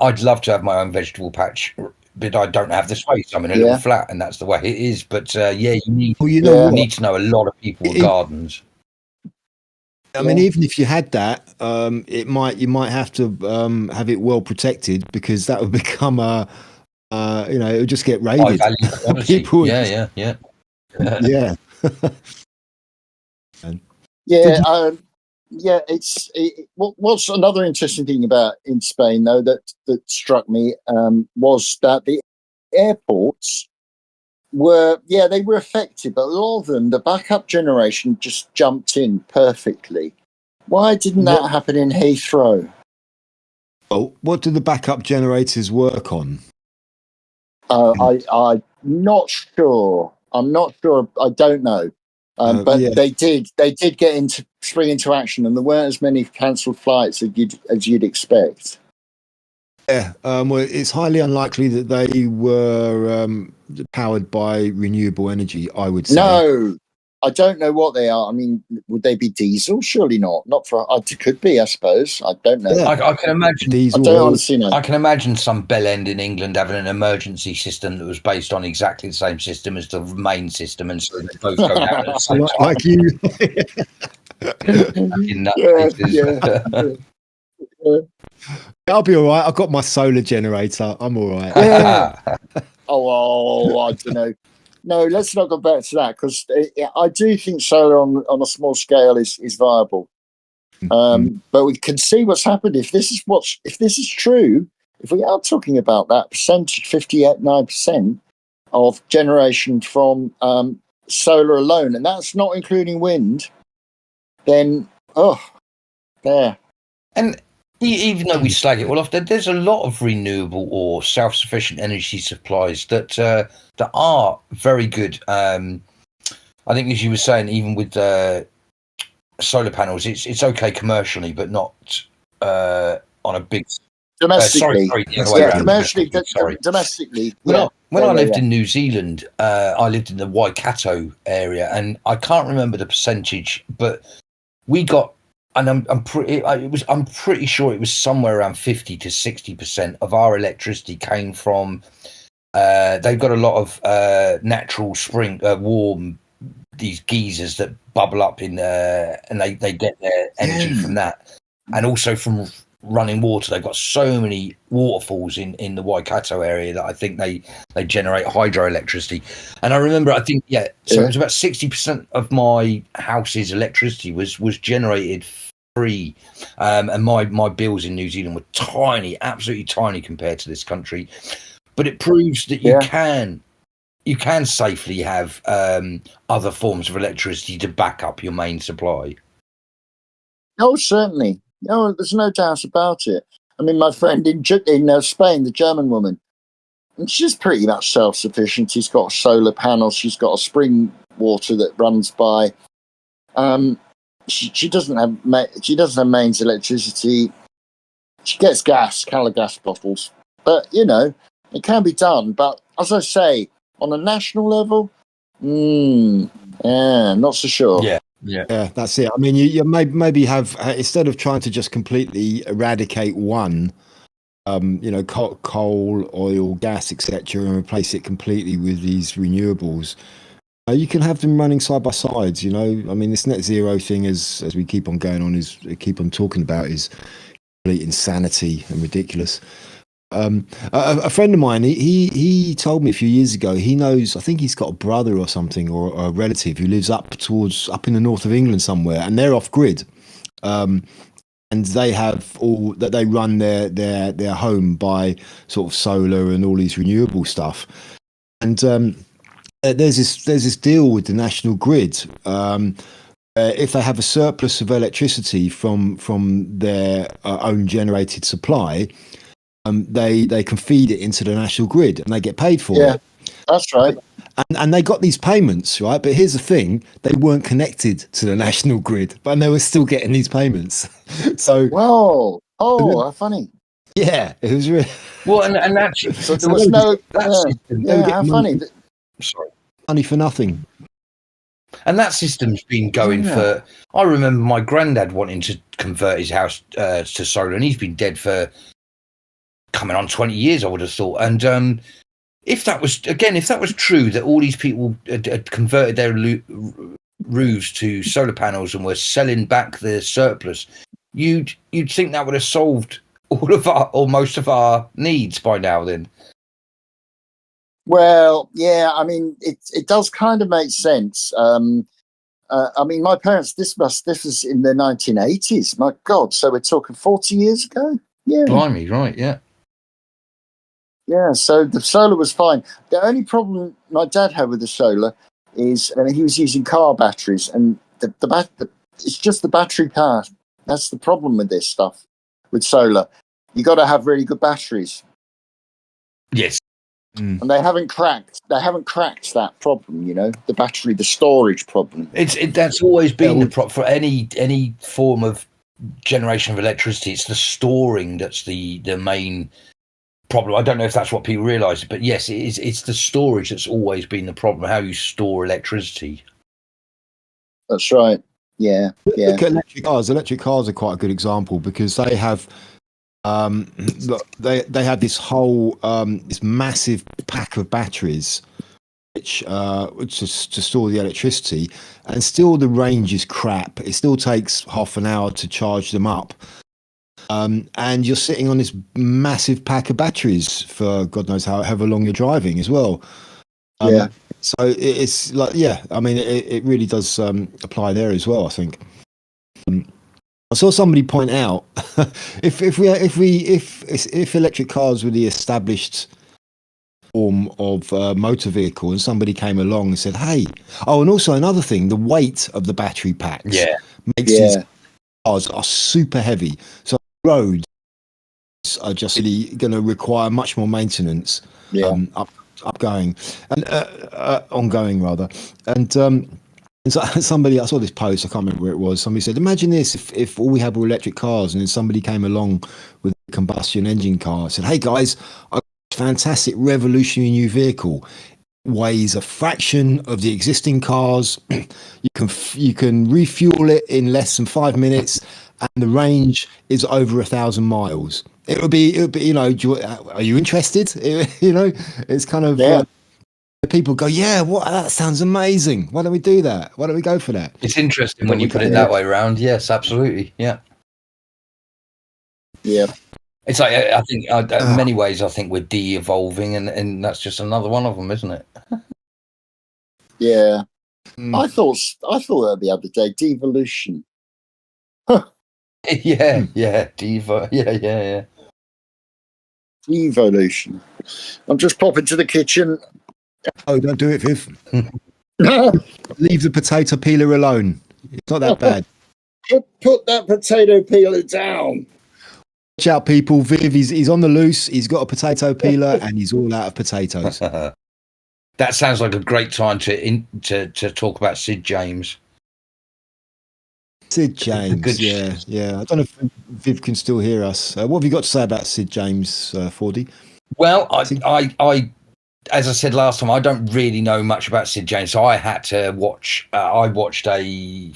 I'd love to have my own vegetable patch, but I don't have the space. I'm in a little flat, and that's the way it is. But you need to know a lot of people with gardens.
I mean, even if you had that, you might have to have it well protected, because that would become it would just get raided.
People, yeah.
What's another interesting thing about in Spain, though, that struck me was that the airports were affected, but a lot of them, the backup generation just jumped in perfectly. Why didn't that happen in Heathrow?
Oh, what do the backup generators work on?
I'm not sure. I don't know. But they did spring into action, and there weren't as many cancelled flights as you'd expect.
Yeah, well, it's highly unlikely that they were powered by renewable energy, I would say.
No, I don't know what they are. I mean, would they be diesel? Surely not. Not for. It could be, I suppose. I don't know.
Yeah. I can imagine
diesel.
I don't honestly know.
I can imagine some bell end in England having an emergency system that was based on exactly the same system as the main system, and so they both go down at the same time.
Like you. I'll be all right. I've got my solar generator. I'm all right.
Yeah. I don't know. No, let's not go back to that, because I do think solar on a small scale is viable. But we can see what's happened if this is true. If we are talking about that percentage, 59% of generation from solar alone, and that's not including wind, then there.
And even though we slag it all off, there's a lot of renewable or self-sufficient energy supplies that are very good. I think, as you were saying, even with solar panels, it's okay commercially, but not on a big
domestically.
Domestically. When I lived in New Zealand, I lived in the Waikato area, and I can't remember the percentage, but we got. And I'm pretty sure it was somewhere around 50 to 60% of our electricity came from. They've got a lot of natural spring warm, these geysers that bubble up in and they get their energy from that, and also from running water. They've got so many waterfalls in the Waikato area that I think they generate hydroelectricity. And I remember, I think it was about 60% of my house's electricity was generated free, and my bills in New Zealand were tiny, absolutely tiny compared to this country. But it proves that you can safely have other forms of electricity to back up your main supply.
Oh, certainly. No, there's no doubt about it. I mean, my friend in Spain, the German woman, and she's pretty much self-sufficient. She's got solar panels. She's got a spring water that runs by. She doesn't have mains electricity. She gets gas bottles, But it can be done. But as I say, on a national level, not so sure.
Yeah,
that's it. I mean, you maybe have, instead of trying to just completely eradicate one, coal, oil, gas, etc., and replace it completely with these renewables. You can have them running side by side. I mean, this net zero thing, as we keep on going on, keep on talking about, is complete insanity and ridiculous. A friend of mine, he told me a few years ago, he knows, I think he's got a brother or something, or a relative who lives up in the north of England somewhere, and they're off grid. And they have they run their home by sort of solar and all these renewable stuff. And there's this deal with the national grid. If they have a surplus of electricity from their own generated supply, they can feed it into the national grid and they get paid for it.
Yeah, that's right.
And they got these payments, right? But here's the thing: they weren't connected to the national grid, but they were still getting these payments. So,
how funny!
Yeah, it was really
well, and that's
so there was no. How funny!
Sorry,
money for nothing.
And that system's been going for. I remember my granddad wanting to convert his house to solar, and he's been dead for coming on 20 years, I would have thought. And if that was true, that all these people had converted their roofs to solar panels and were selling back the surplus, you'd think that would have solved all of our, or most of our needs by now. Then,
well, yeah, I mean, it does kind of make sense. I mean, my parents, this was in the 1980s. My God, so we're talking 40 years ago. Yeah,
blimey, right? Yeah.
Yeah, so the solar was fine. The only problem my dad had with the solar is he was using car batteries, and it's just the battery power. That's the problem with this stuff, with solar. You got to have really good batteries.
Yes,
and they haven't cracked that problem. The storage problem.
That's always been the problem for any form of generation of electricity. It's the storing that's the main problem. I don't know if that's what people realise, but yes, it's the storage that's always been the problem, how you store electricity.
That's right. Yeah.
Look at electric cars. Electric cars are quite a good example because they have they have this whole this massive pack of batteries which is to store the electricity, and still the range is crap. It still takes half an hour to charge them up. And you're sitting on this massive pack of batteries for God knows however long you're driving as well. So it's like, I mean, it really does apply there as well, I think. I saw somebody point out if electric cars were the established form of motor vehicle, and somebody came along and said, "Hey," and also another thing, the weight of the battery packs makes these cars are super heavy. So roads are just really going to require much more maintenance, ongoing rather. And so somebody, I saw this post, I can't remember where it was. Somebody said, "Imagine this if all we had were electric cars, and then somebody came along with a combustion engine car and said, 'Hey guys, I got a fantastic revolutionary new vehicle. Weighs a fraction of the existing cars. You can refuel it in less than 5 minutes, and the range is over 1,000 miles.'" It would be, are you interested? It's kind of people go, that sounds amazing. Why don't we do that? Why don't we go for that?
It's interesting when you put it that way around. Yes, absolutely. Yeah. It's like, I think in many ways, I think we're de-evolving, and that's just another one of them, isn't it?
Yeah. I thought that the other day, devolution.
Diva. Yeah.
Evolution. I'm just popping to the kitchen.
Oh, don't do it, Viv. Leave the potato peeler alone. It's not that bad.
Put that potato peeler down.
Watch out, people. Viv, he's on the loose. He's got a potato peeler and he's all out of potatoes.
That sounds like a great time to talk about Sid James.
Sid James, yeah. I don't know if Viv can still hear us. What have you got to say about Sid James, Fordy?
Well, I as I said last time, I don't really know much about Sid James, so I had to watch. I watched a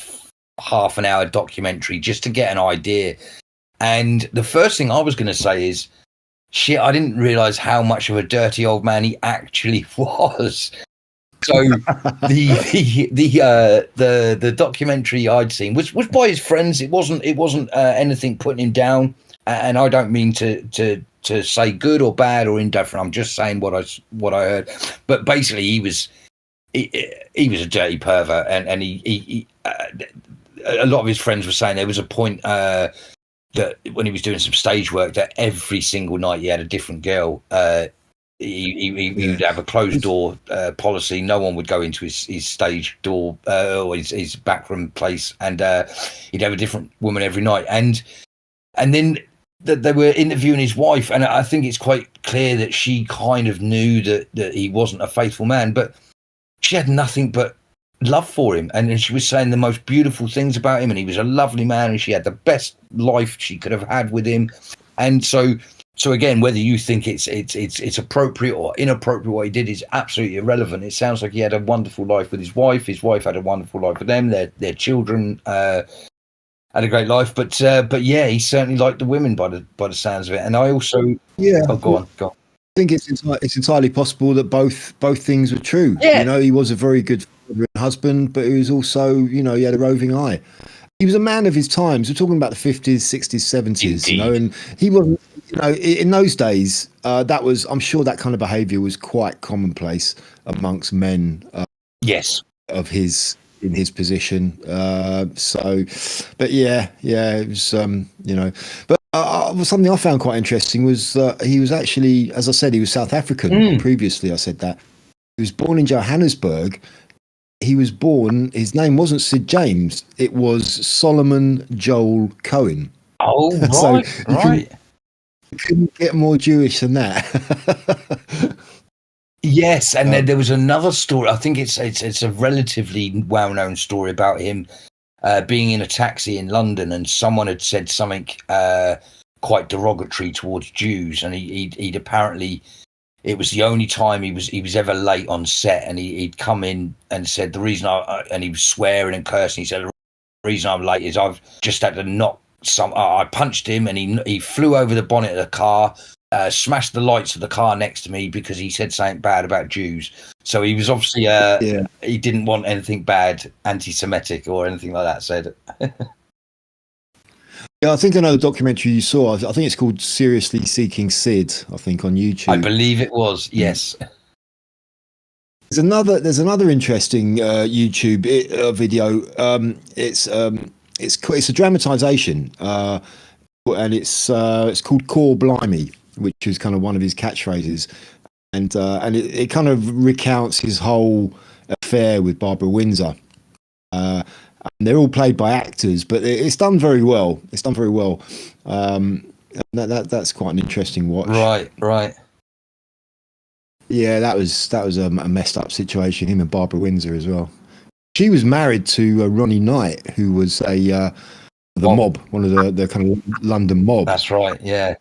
half an hour documentary just to get an idea. And the first thing I was going to say is, shit, I didn't realize how much of a dirty old man he actually was. So the documentary I'd seen was by his friends. It wasn't anything putting him down. And I don't mean to say good or bad or indifferent. I'm just saying what I heard. But basically, he was a dirty pervert, and he a lot of his friends were saying there was a point that when he was doing some stage work that every single night he had a different girl. He would have a closed door policy. No one would go into his stage door or his backroom place, and he'd have a different woman every night. And then they were interviewing his wife, and I think it's quite clear that she kind of knew that he wasn't a faithful man, but she had nothing but love for him, and she was saying the most beautiful things about him, and he was a lovely man, and she had the best life she could have had with him. And so again, whether you think it's appropriate or inappropriate what he did is absolutely irrelevant. It sounds like he had a wonderful life with his wife. His wife had a wonderful life with them. Their children had a great life. But yeah, he certainly liked the women by the sounds of it. And I also go on.
I think it's entirely possible that both things were true.
Yeah.
You know, he was a very good father and husband, but he was also, you know, he had a roving eye. He was a man of his times. We're talking about the 50s, 60s, 70s,
Indeed.
you know, and he wasn't, you know, in those days, I'm sure that kind of behaviour was quite commonplace amongst men.
Yes.
In his position. But yeah, it was, you know, but something I found quite interesting was he was actually, as I said, he was South African. Previously, I said that. He was born in Johannesburg. He was born, his name wasn't Sid James, it was Solomon Joel Cohen.
Oh, right,
so
right.
You couldn't get more Jewish than that.
Yes, and then there was another story. I think it's a relatively well-known story about him being in a taxi in London, and someone had said something quite derogatory towards Jews, and he'd apparently, it was the only time he was ever late on set, and he'd come in and said the reason and he was swearing and cursing. He said the reason I'm late is I've just had to knock I punched him, and he flew over the bonnet of the car. Smashed the lights of the car next to me because he said something bad about Jews. So he was obviously he didn't want anything bad, anti-Semitic or anything like that said.
Yeah, I think I know the documentary you saw. I think it's called Seriously Seeking Sid, I think, on YouTube.
I believe it was, yes.
There's another interesting YouTube video. It's a dramatization, and it's called Core Blimey, which is kind of one of his catchphrases, and it kind of recounts his whole affair with Barbara Windsor. And they're all played by actors, but it's done very well. That's quite an interesting watch.
Right.
Yeah, that was a messed up situation. Him and Barbara Windsor as well. She was married to Ronnie Knight, who was the mob, one of the kind of London mob.
That's right. Yeah.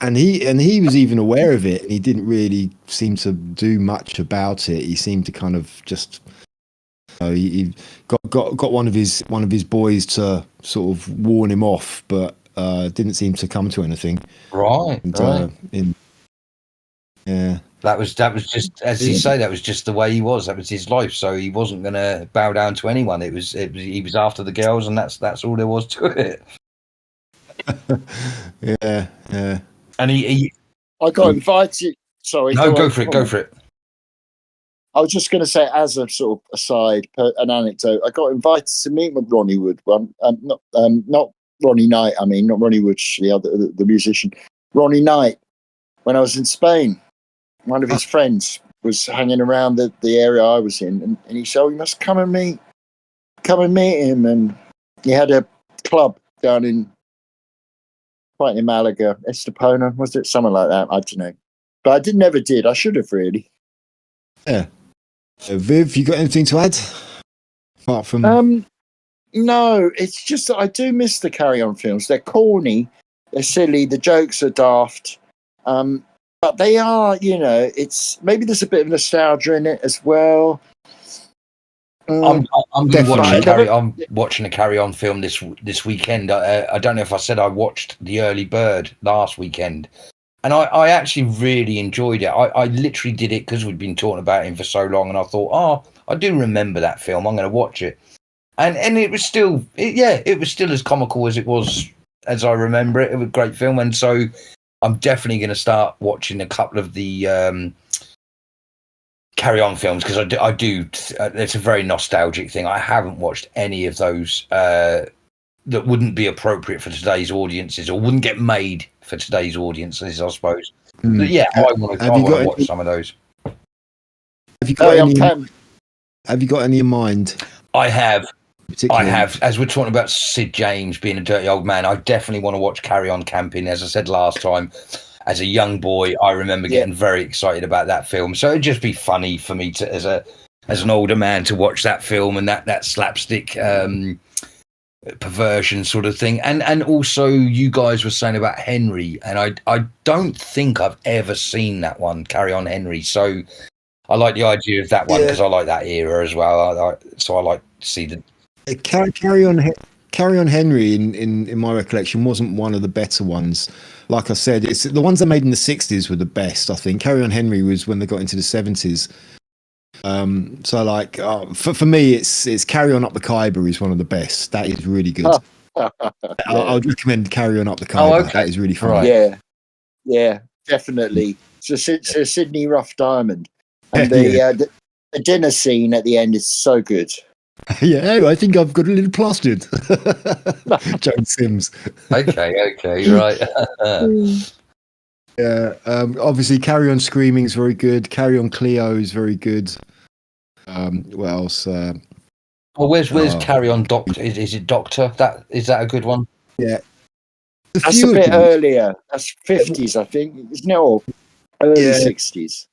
And he was even aware of it, and he didn't really seem to do much about it. He seemed to kind of just, he got one of his boys to sort of warn him off, but didn't seem to come to anything.
Right.
Yeah.
That was just, as you say, that was just the way he was. That was his life. So he wasn't going to bow down to anyone. He was after the girls, and that's all there was to it.
Yeah.
And
I got invited. Sorry.
No, go for it.
I was just going to say, as a sort of aside, an anecdote. I got invited to meet with Ronnie Wood. Not Ronnie Knight. I mean, not Ronnie Wood, the musician. Ronnie Knight. When I was in Spain, one of his friends was hanging around the area I was in, and he said, "Oh, you must come and meet him." And he had a club down quite in Malaga, Estepona, was it? Something like that. I don't know. But I never did. I should have really.
Yeah. Viv, you got anything to add? Apart from
no, it's just that I do miss the Carry On films. They're corny, they're silly, the jokes are daft. But they are, it's maybe there's a bit of nostalgia in it as well.
I'm watching a Carry On film this weekend. I don't know if I said I watched The Early Bird last weekend, and I actually really enjoyed it. I literally did it because we'd been talking about him for so long, and I thought, I do remember that film. I'm going to watch it, and it was still, it was still as comical as it was as I remember it. It was a great film, and so I'm definitely going to start watching a couple of the Carry On films because I do. It's a very nostalgic thing. I haven't watched any of those that wouldn't be appropriate for today's audiences or wouldn't get made for today's audiences, I suppose. But yeah, I want to watch some of those.
Have you got any in mind?
I have. As we're talking about Sid James being a dirty old man, I definitely want to watch Carry On Camping. As I said last time, as a young boy, I remember getting very excited about that film. So it'd just be funny for me to, as an older man, to watch that film and that slapstick perversion sort of thing. And also, you guys were saying about Henry, and I don't think I've ever seen that one, Carry On Henry. So I like the idea of that one because I like that era as well. So I like to see the
Carry On Henry. In my recollection, wasn't one of the better ones. Like I said, it's the ones they made in the 60s were the best. I think Carry On Henry was when they got into the 70s. So like for me, it's Carry On Up the Khyber is one of the best. That is really good. I'd recommend Carry On Up the Khyber.
Okay.
That is really fun.
Right. Yeah, definitely. So Sydney Rough Diamond, and the dinner scene at the end is so good.
Yeah, I think I've got a little plastered. Joan Sims.
Okay, right.
Yeah, obviously Carry On Screaming is very good. Carry On Cleo is very good. What else?
Well, where's Carry On Doctor? Is it Doctor? Is that a good one?
Yeah.
That's a bit earlier. That's 50s, I think. Isn't it? Or early 60s.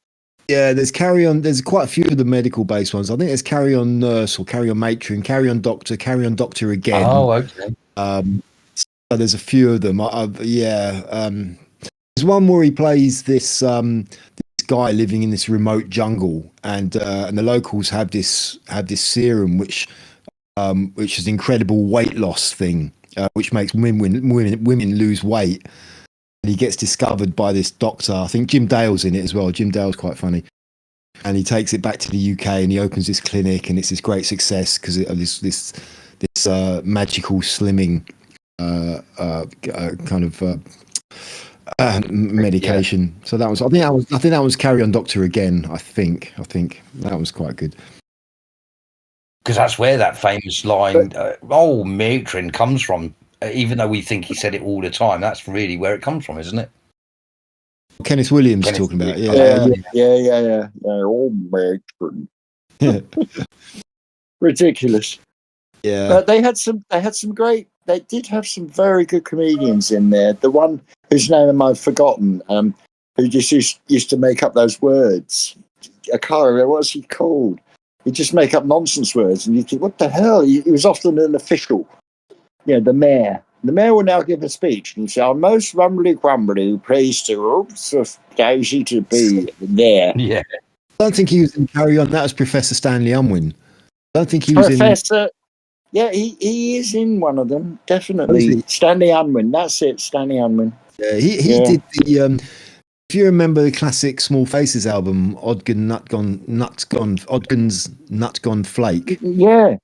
Yeah, there's Carry On. There's quite a few of the medical based ones. I think there's Carry On Nurse or Carry On Matron, Carry On Doctor, Carry On Doctor again.
Oh, okay.
So there's a few of them. There's one where he plays this guy living in this remote jungle, and the locals have this serum which is an incredible weight loss thing, which makes women lose weight. And he gets discovered by this doctor. I think Jim Dale's in it as well. Jim Dale's quite funny. And he takes it back to the UK and he opens this clinic, and it's this great success because of this magical slimming kind of medication. So that was, I think that was Carry On Doctor again. I think that was quite good.
Because that's where that famous line, matron, comes from. Even though we think he said it all the time, that's really where it comes from, isn't it?
Kenneth Williams talking about,
yeah. Oh, matron.
Yeah.
Ridiculous.
Yeah.
But they did have some very good comedians in there. The one whose name I've forgotten, who just used to make up those words. I can't remember, what's he called? He'd just make up nonsense words, and you think, what the hell? He was often an official. You know, the mayor. The mayor will now give a speech, and say, "Our most rumbly prays to hopes of Daisy to be there."
Yeah.
I don't think he was in Carry On. That was Professor Stanley Unwin. I don't think he was
Professor. Yeah, he is in one of them, definitely. Stanley Unwin, that's it, Stanley Unwin.
Yeah, he did the. If you remember the classic Small Faces album, Odgins Nut Gone Flake.
Yeah,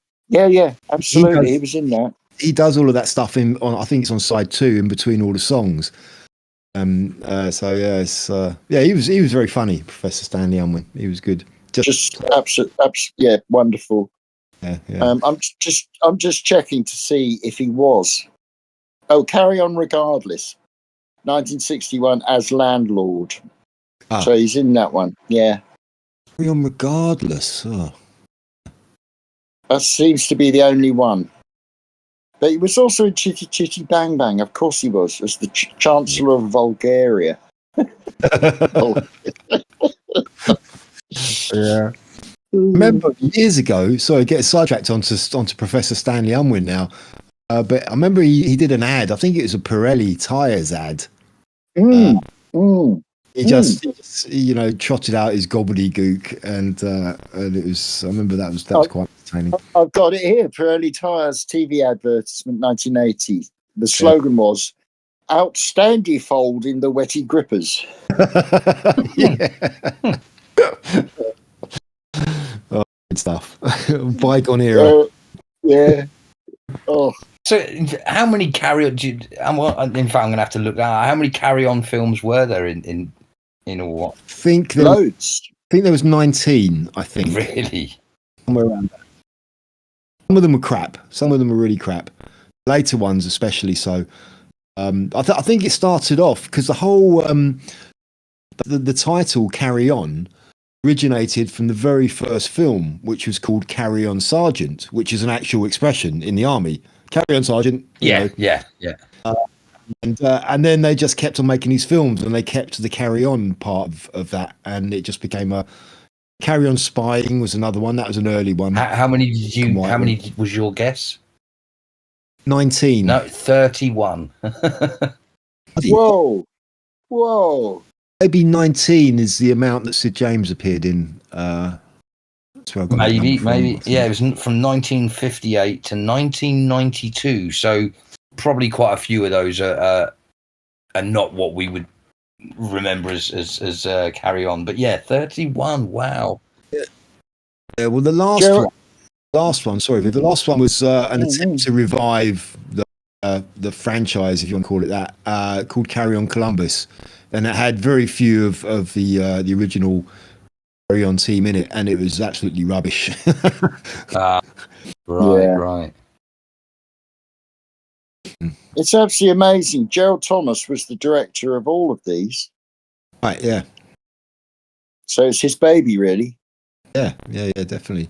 absolutely. He was in that.
He does all of that stuff I think it's on side 2 in between all the songs. He was very funny, Professor Stanley Unwin. He was good.
Just absolutely, wonderful.
Yeah.
I'm just checking to see if he was. Oh, Carry On Regardless, 1961 as landlord. So he's in that one. Yeah.
Carry On Regardless. Oh.
That seems to be the only one. But he was also in Chitty Chitty Bang Bang. Of course he was, as the Chancellor of Bulgaria.
Yeah. Remember years ago, sorry, get sidetracked onto Professor Stanley Unwin now. But I remember he did an ad. I think it was a Pirelli tyres ad. He just, trotted out his gobbledygook, and it was. I remember that was quite entertaining.
I've got it here. Pirelli Tyres TV advertisement, 1980. The slogan was "Outstanding fold in the wetty grippers."
Oh, good stuff. Bygone era.
Yeah. Oh.
So, how many carry-on? In fact, I'm going to have to look at how many carry-on films were there in all.
I think
loads.
I think there was 19. I think
really
somewhere around that. Some of them were crap. Some of them were really crap. Later ones, especially so. I think it started off because the whole the title "Carry On" originated from the very first film, which was called "Carry On, Sergeant," which is an actual expression in the army. Carry on, Sergeant.
Yeah.
And then they just kept on making these films, and they kept the carry on part of that, and it just became a Carry On Spying was another one. That was an early one.
How many did you? How many was your guess?
19.
No, 31.
Whoa.
Maybe 19 is the amount that Sid James appeared in. That's where I got
maybe. Yeah, it was from 1958 to 1992. So probably quite a few of those are not what we would remember as Carry On. But yeah, 31. Wow.
Yeah. Well, the last one was an attempt to revive the franchise, if you want to call it that, called Carry On Columbus, and it had very few of the original Carry On team in it, and it was absolutely rubbish.
Right.
It's absolutely amazing. Gerald Thomas was the director of all of these.
Right, yeah.
So it's his baby, really.
Yeah, definitely.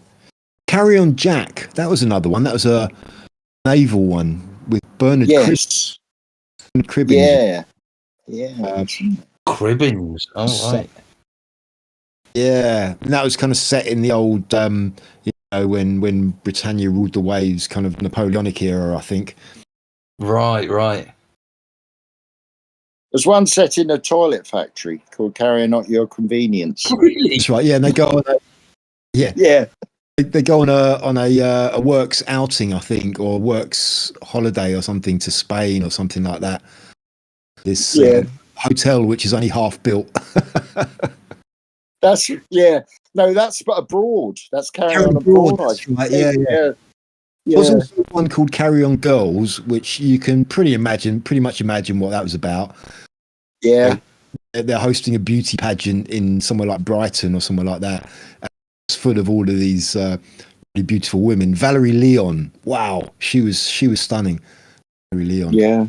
Carry On Jack, that was another one. That was a naval one with Bernard Cribbins.
Yeah.
Cribbins. Oh, right.
Yeah, and that was kind of set in the old, when Britannia ruled the waves, kind of Napoleonic era, I think.
Right.
There's one set in a toilet factory called Carrying Out Your Convenience.
Really?
That's right. Yeah, and they go on. They go on a works outing, I think, or works holiday or something to Spain or something like that. This hotel, which is only half built.
That's abroad. That's Carrying On Abroad.
Right. Yeah. There's also one called Carry On Girls, which you can pretty much imagine what that was about.
Yeah.
They're hosting a beauty pageant in somewhere like Brighton or somewhere like that. It's full of all of these really beautiful women. Valerie Leon, wow, she was stunning. Valerie Leon,
yeah,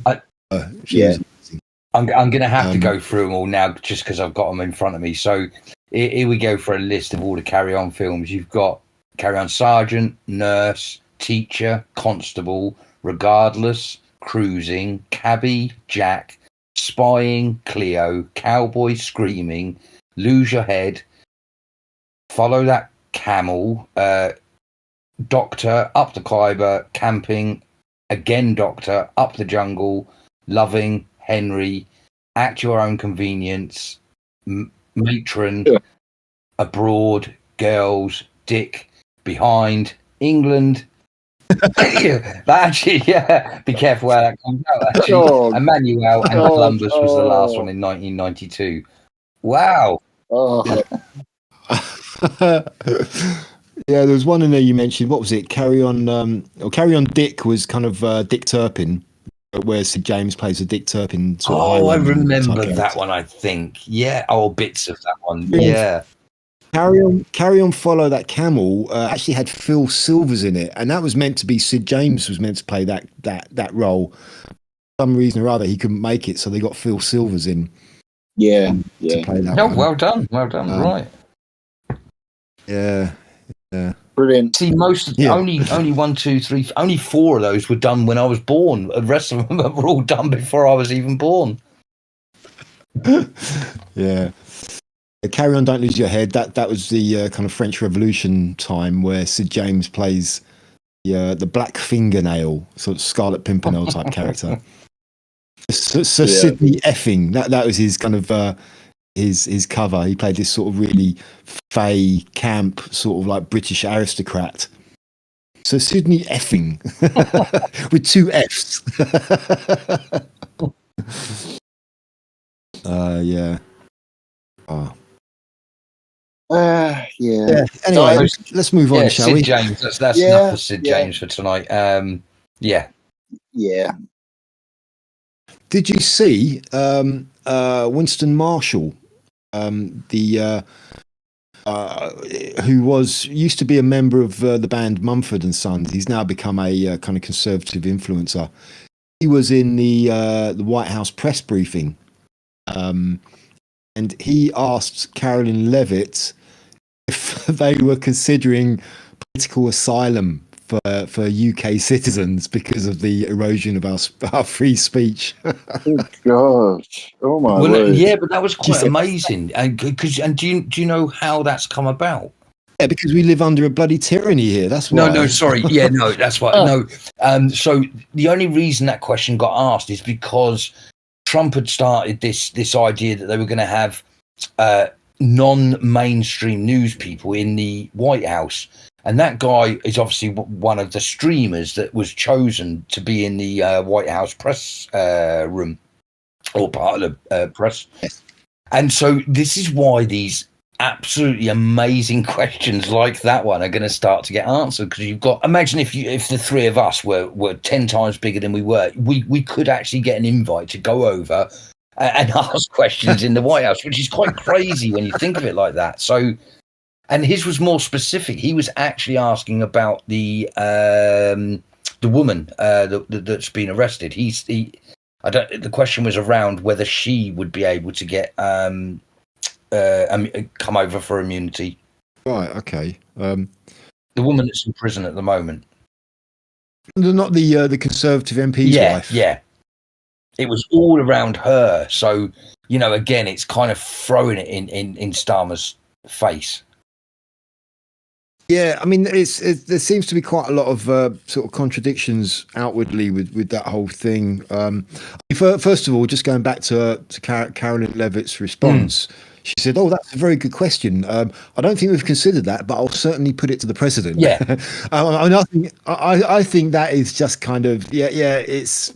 she was amazing.
I'm going to have to go through them all now, just because I've got them in front of me. So here we go for a list of all the Carry On films. You've got Carry On Sergeant, Nurse, Teacher, Constable, Regardless, Cruising, Cabby, Jack, Spying, Cleo, Cowboy Screaming, Lose Your Head, Follow That Camel, Doctor, Up the Khyber, Camping, Again Doctor, Up the Jungle, Loving, Henry, At Your Own Convenience, Matron, Abroad, Girls, Dick, Behind, England. Actually, be careful where that comes out. Actually, Emmanuel and Columbus was the last one in 1992. Wow.
Yeah, there was one in there you mentioned. What was it? Carry On. Carry On Dick was kind of Dick Turpin, where Sid James plays a Dick Turpin.
I remember that one. I think. Yeah. Bits of that one. Yeah.
Carry On Follow That Camel actually had Phil Silvers in it, and that was meant to be Sid James was meant to play that role. For some reason or other, he couldn't make it, so they got Phil Silvers in.
To
play that one.
Well done. Right.
Yeah.
Brilliant.
See, only 1, 2, 3, only 4 of those were done when I was born. The rest of them were all done before I was even born.
Yeah. Carry On, Don't Lose Your Head. That was the kind of French Revolution time where Sid James plays the Black Fingernail, sort of Scarlet Pimpernel type character. So Sydney Effing, that was his kind of his cover. He played this sort of really fey camp, sort of like British aristocrat. So Sydney Effing with 2 Fs. Yeah. Oh.
Yeah.
Anyway, let's move on, shall
Sid
we?
James. That's enough for Sid James for tonight. Yeah.
Did you see Winston Marshall, the who used to be a member of the band Mumford and Sons? He's now become a kind of conservative influencer. He was in the White House press briefing, and he asked Carolyn Levitt if they were considering political asylum for UK citizens because of the erosion of our free speech.
Oh God! Oh my word!
Yeah, but that was quite amazing. And do you know how that's come about?
Yeah, because we live under a bloody tyranny here. That's why.
No, sorry. Yeah, no, that's why. No. So the only reason that question got asked is because Trump had started this idea that they were going to have non-mainstream news people in the White House. And that guy is obviously one of the streamers that was chosen to be in the White House press room, or part of the press.
Yes.
And so this is why these absolutely amazing questions like that one are going to start to get answered, because you've got, imagine if the 3 of us were 10 times bigger than we were, we could actually get an invite to go over and ask questions in the White House, which is quite crazy when you think of it like that. So, and his was more specific. He was actually asking about the woman that's been arrested. The question was around whether she would be able to get come over for immunity.
Right. Okay.
The woman that's in prison at the moment.
Not the Conservative MP's wife.
Yeah. It was all around her. So, again, it's kind of throwing it in Starmer's face.
Yeah, I mean, there seems to be quite a lot of sort of contradictions outwardly with that whole thing. First of all, just going back to Carolyn Levitt's response, she said, "Oh, that's a very good question. I don't think we've considered that, but I'll certainly put it to the president."
Yeah,
I think that is just kind of it's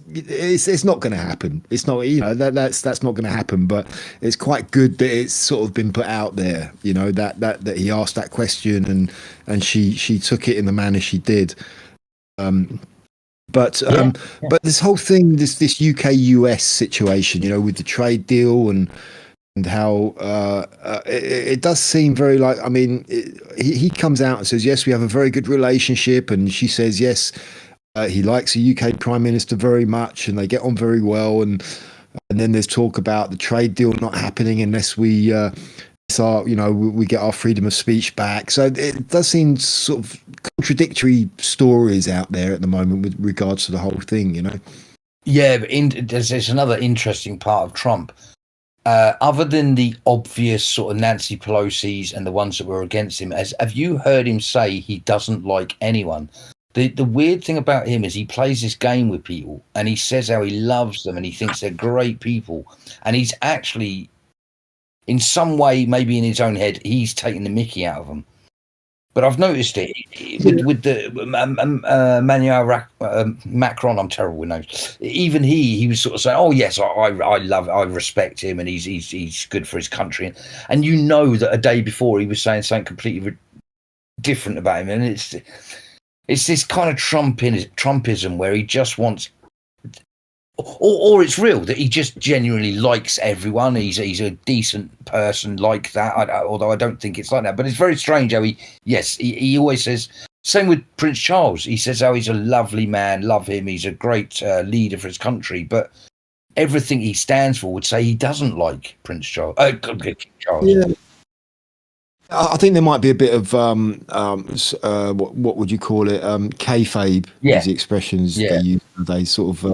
not going to happen. It's not, that's not going to happen. But it's quite good that it's sort of been put out there. That he asked that question and she took it in the manner she did. But this whole thing, this UK-US situation, with the trade deal and how it does seem very like, I mean, he comes out and says, yes, we have a very good relationship, and she says, yes, he likes the UK Prime Minister very much, and they get on very well, and then there's talk about the trade deal not happening unless we we get our freedom of speech back. So it does seem sort of contradictory stories out there at the moment with regards to the whole thing,
Yeah, but there's another interesting part of Trump. Other than the obvious sort of Nancy Pelosi's and the ones that were against him, have you heard him say he doesn't like anyone? The weird thing about him is he plays this game with people, and he says how he loves them and he thinks they're great people, and he's actually, in some way, maybe in his own head, he's taking the mickey out of them. But I've noticed it with the Emmanuel Macron. I'm terrible with names. Even he was sort of saying, "Oh yes, I respect him, and he's good for his country." And that a day before he was saying something completely different about him. And it's this kind of Trumpism where he just wants, or it's real that he just genuinely likes everyone. He's a decent person like that. Although I don't think it's like that. But it's very strange how he always says, same with Prince Charles. He says how he's a lovely man, love him. He's a great leader for his country. But everything he stands for would say he doesn't like Prince Charles. Charles.
Yeah. I think there might be a bit of what would you call it? Kayfabe is the expressions they use. They sort of.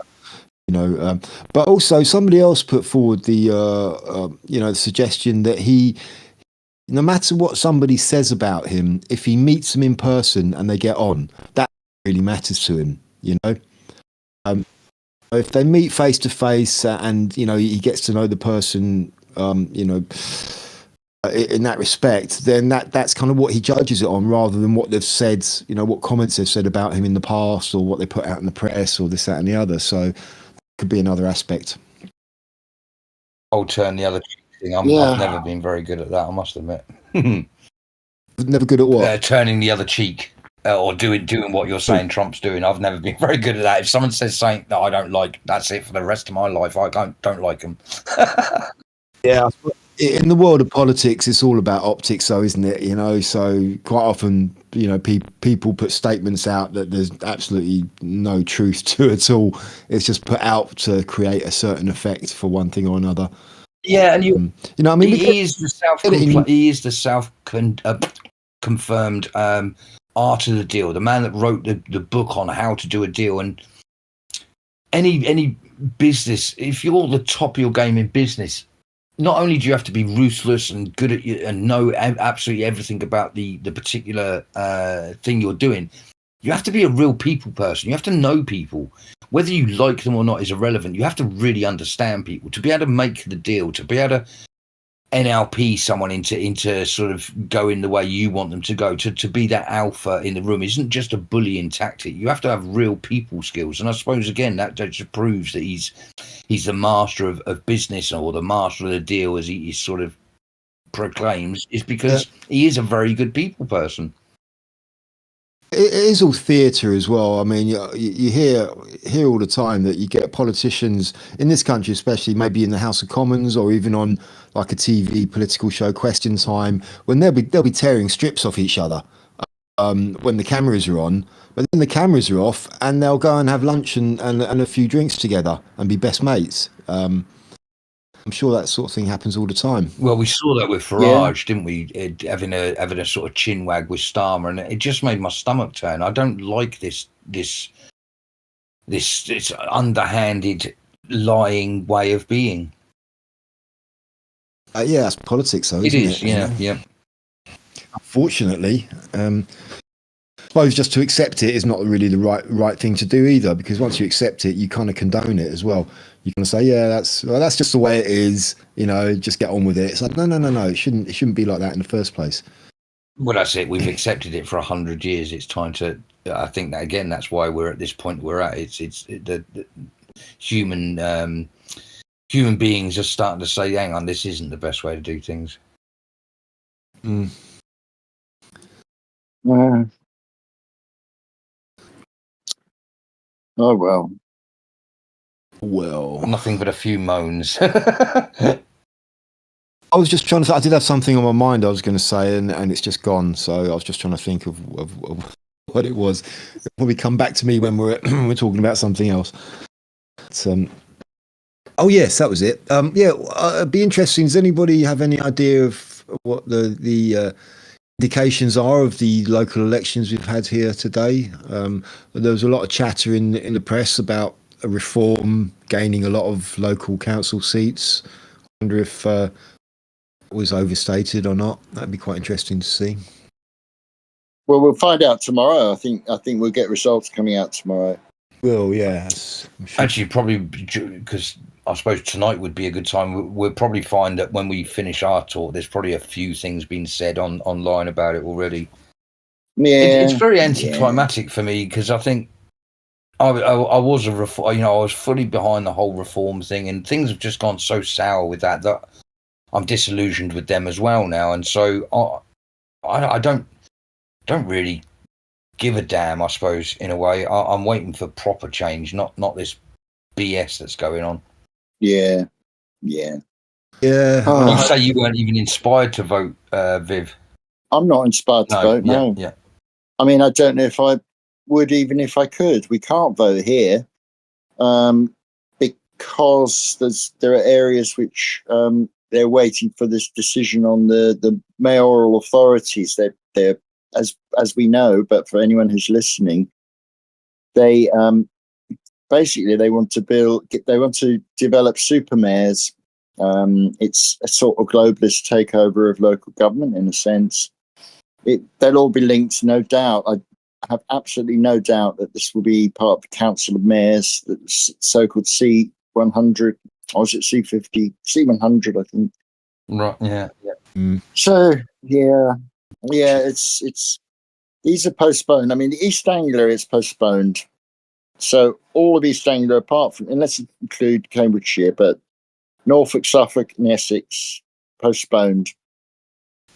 But also somebody else put forward the suggestion that he, no matter what somebody says about him, if he meets them in person and they get on, that really matters to him. if they meet face to face and he gets to know the person, in that respect, then that's kind of what he judges it on, rather than what they've said, what comments they've said about him in the past, or what they put out in the press, or this, that, and the other. So could be another aspect.
I'll turn the other cheek thing. I've never been very good at that, I must admit.
Never good at what?
Turning the other cheek, or doing what you're saying Trump's doing. I've never been very good at that. If someone says something that I don't like, that's it for the rest of my life. I don't like them.
Yeah. In the world of politics, it's all about optics, though, isn't it? So quite often, people put statements out that there's absolutely no truth to at all. It's just put out to create a certain effect for one thing or another.
Yeah, and he is the confirmed art of the deal. The man that wrote the book on how to do a deal. And any business, if you're the top of your game in business, not only do you have to be ruthless and good at you and know absolutely everything about the particular thing you're doing, you have to be a real people person. You have to know people. Whether you like them or not is irrelevant. You have to really understand people to be able to make the deal, to be able to NLP someone into sort of going the way you want them to go, to be that alpha in the room. Isn't just a bullying tactic. You have to have real people skills. And I suppose, again, that just proves that he's the master of business, or the master of the deal, as he sort of proclaims, is because he is a very good people person.
It is all theatre as well. I mean, you hear all the time that you get politicians in this country, especially maybe in the House of Commons, or even on like a TV political show, Question Time, when they'll be tearing strips off each other when the cameras are on. But then the cameras are off, and they'll go and have lunch and a few drinks together and be best mates. I'm sure that sort of thing happens all the time.
Well, we saw that with Farage, didn't we? Having a sort of chin wag with Starmer, and it just made my stomach turn. I don't like this underhanded, lying way of being.
Yeah, that's politics, though, isn't it?
Yeah.
Unfortunately, I suppose just to accept it is not really the right thing to do either, because once you accept it, you kind of condone it as well. You can say, yeah, that's just the way it is. Just get on with it. It's like, no. It shouldn't be like that in the first place.
Well, that's it. We've accepted it for 100 years. It's time to. I think that, again, that's why we're at this point we're at. It's the human beings are starting to say, hang on, this isn't the best way to do things.
Oh well.
Nothing but a few moans.
I was just trying to. I did have something on my mind I was going to say, and it's just gone. So I was just trying to think of what it was. It'll probably come back to me when we're talking about something else. Oh yes, that was it. It'd be interesting. Does anybody have any idea of what the indications are of the local elections we've had here today? There was a lot of chatter in the press about a reform gaining a lot of local council seats. I wonder if it was overstated or not. That'd be quite interesting to see.
Well, we'll find out tomorrow. I think we'll get results coming out tomorrow.
Well, yeah.
Actually, probably, because I suppose tonight would be a good time. We'll probably find that when we finish our talk, there's probably a few things being said online about it already.
Yeah,
it's very anticlimactic for me, because I think I was fully behind the whole reform thing, and things have just gone so sour with that I'm disillusioned with them as well now, and so I don't really give a damn, I suppose, in a way. I'm waiting for proper change, not this BS that's going on.
Yeah.
You say you weren't even inspired to vote, Viv.
I'm not inspired to vote. No.
Yeah.
I mean, I don't know if I would, even if I could. We can't vote here because there are areas which they're waiting for this decision on the mayoral authorities. They're as we know, but for anyone who's listening, they basically they want to develop super mayors. It's a sort of globalist takeover of local government in a sense. They'll all be linked, no doubt. I have absolutely no doubt that this will be part of the Council of Mayors, the so-called C100, or is it C50? C100, I think.
Right. Yeah.
So it's these are postponed. I mean, the East Anglia is postponed. So all of East Anglia, apart from, unless you include Cambridgeshire, but Norfolk, Suffolk, and Essex, postponed.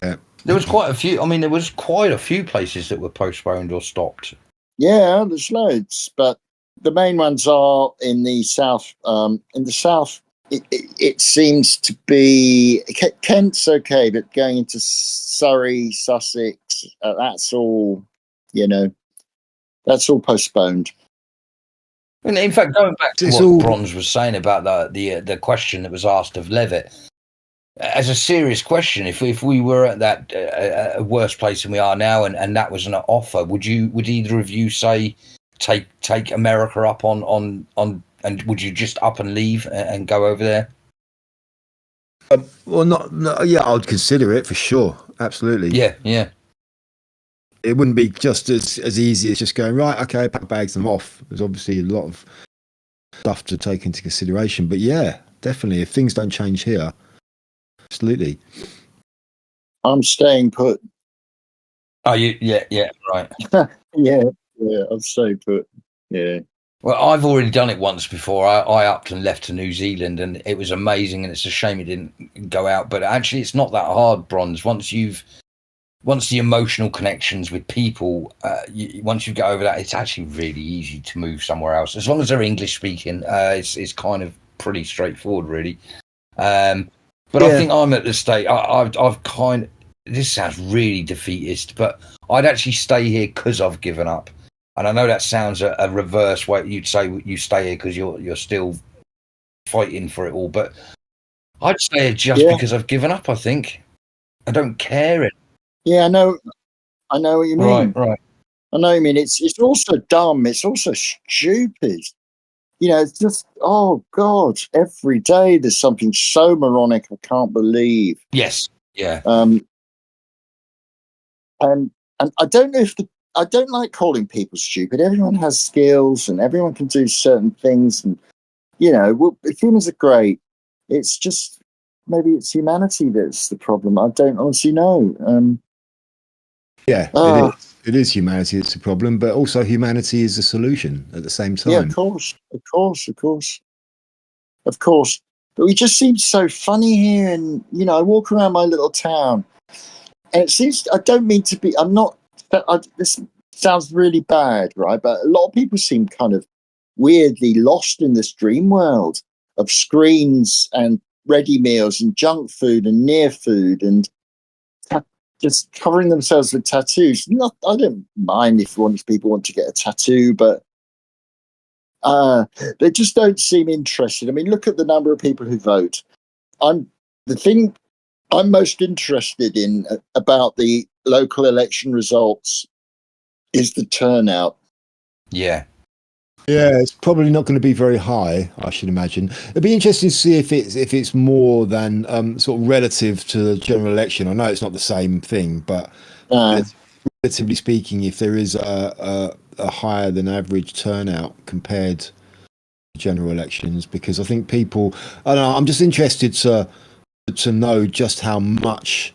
Yeah.
There was quite a few. I mean, there was quite a few places that were postponed or stopped.
Yeah, there's loads, but the main ones are in the south. In the south, it seems to be Kent's okay, but going into Surrey, Sussex, that's all. That's all postponed.
And in fact, going back to
It's
what
all-
Bronze was saying about the question that was asked of Levitt, as a serious question, if we were at that a worse place than we are now, and that was an offer, would either of you say take America up on and would you just up and leave and go over there?
Well, yeah, I'd consider it for sure. Absolutely.
Yeah.
It wouldn't be just as easy as just going, right, okay, pack bags and I'm off. There's obviously a lot of stuff to take into consideration. But yeah, definitely, if things don't change here, absolutely.
I'm staying put.
Oh, yeah, right.
yeah, I'm staying put. Yeah.
Well, I've already done it once before. I upped and left to New Zealand, and it was amazing. And it's a shame it didn't go out. But actually, it's not that hard, Bronze. Once the emotional connections with people, once you get over that, it's actually really easy to move somewhere else. As long as they're English speaking, it's kind of pretty straightforward, really. But yeah. I think I'm at the state. I've kind of. This sounds really defeatist, but I'd actually stay here because I've given up. And I know that sounds a reverse way. You'd say you stay here because you're still fighting for it all, but I'd stay here just because I've given up. I think I don't care.
Yeah, I know what you mean.
Right.
I know what you mean. It's also dumb. It's also stupid. It's just, oh God, every day there's something so moronic I can't believe.
Yes. Yeah.
And I don't know I don't like calling people stupid. Everyone has skills and everyone can do certain things. And, humans are great. It's just, maybe it's humanity that's the problem. I don't honestly know.
It is humanity that's the problem, but also humanity is the solution at the same time.
Yeah, of course. But we just seem so funny here. And, I walk around my little town and it seems, I don't mean to be, this sounds really bad, right? But a lot of people seem kind of weirdly lost in this dream world of screens and ready meals and junk food and near food and just covering themselves with tattoos. I don't mind if people want to get a tattoo, but they just don't seem interested. I mean, look at the number of people who vote. The thing I'm most interested in about the local election results is the turnout.
Yeah.
Yeah, it's probably not going to be very high, I should imagine. It'd be interesting to see if it's more than sort of relative to the general election. I know it's not the same thing, but relatively speaking, if there is a higher than average turnout compared to general elections, because I think people, I don't know, I'm just interested to know just how much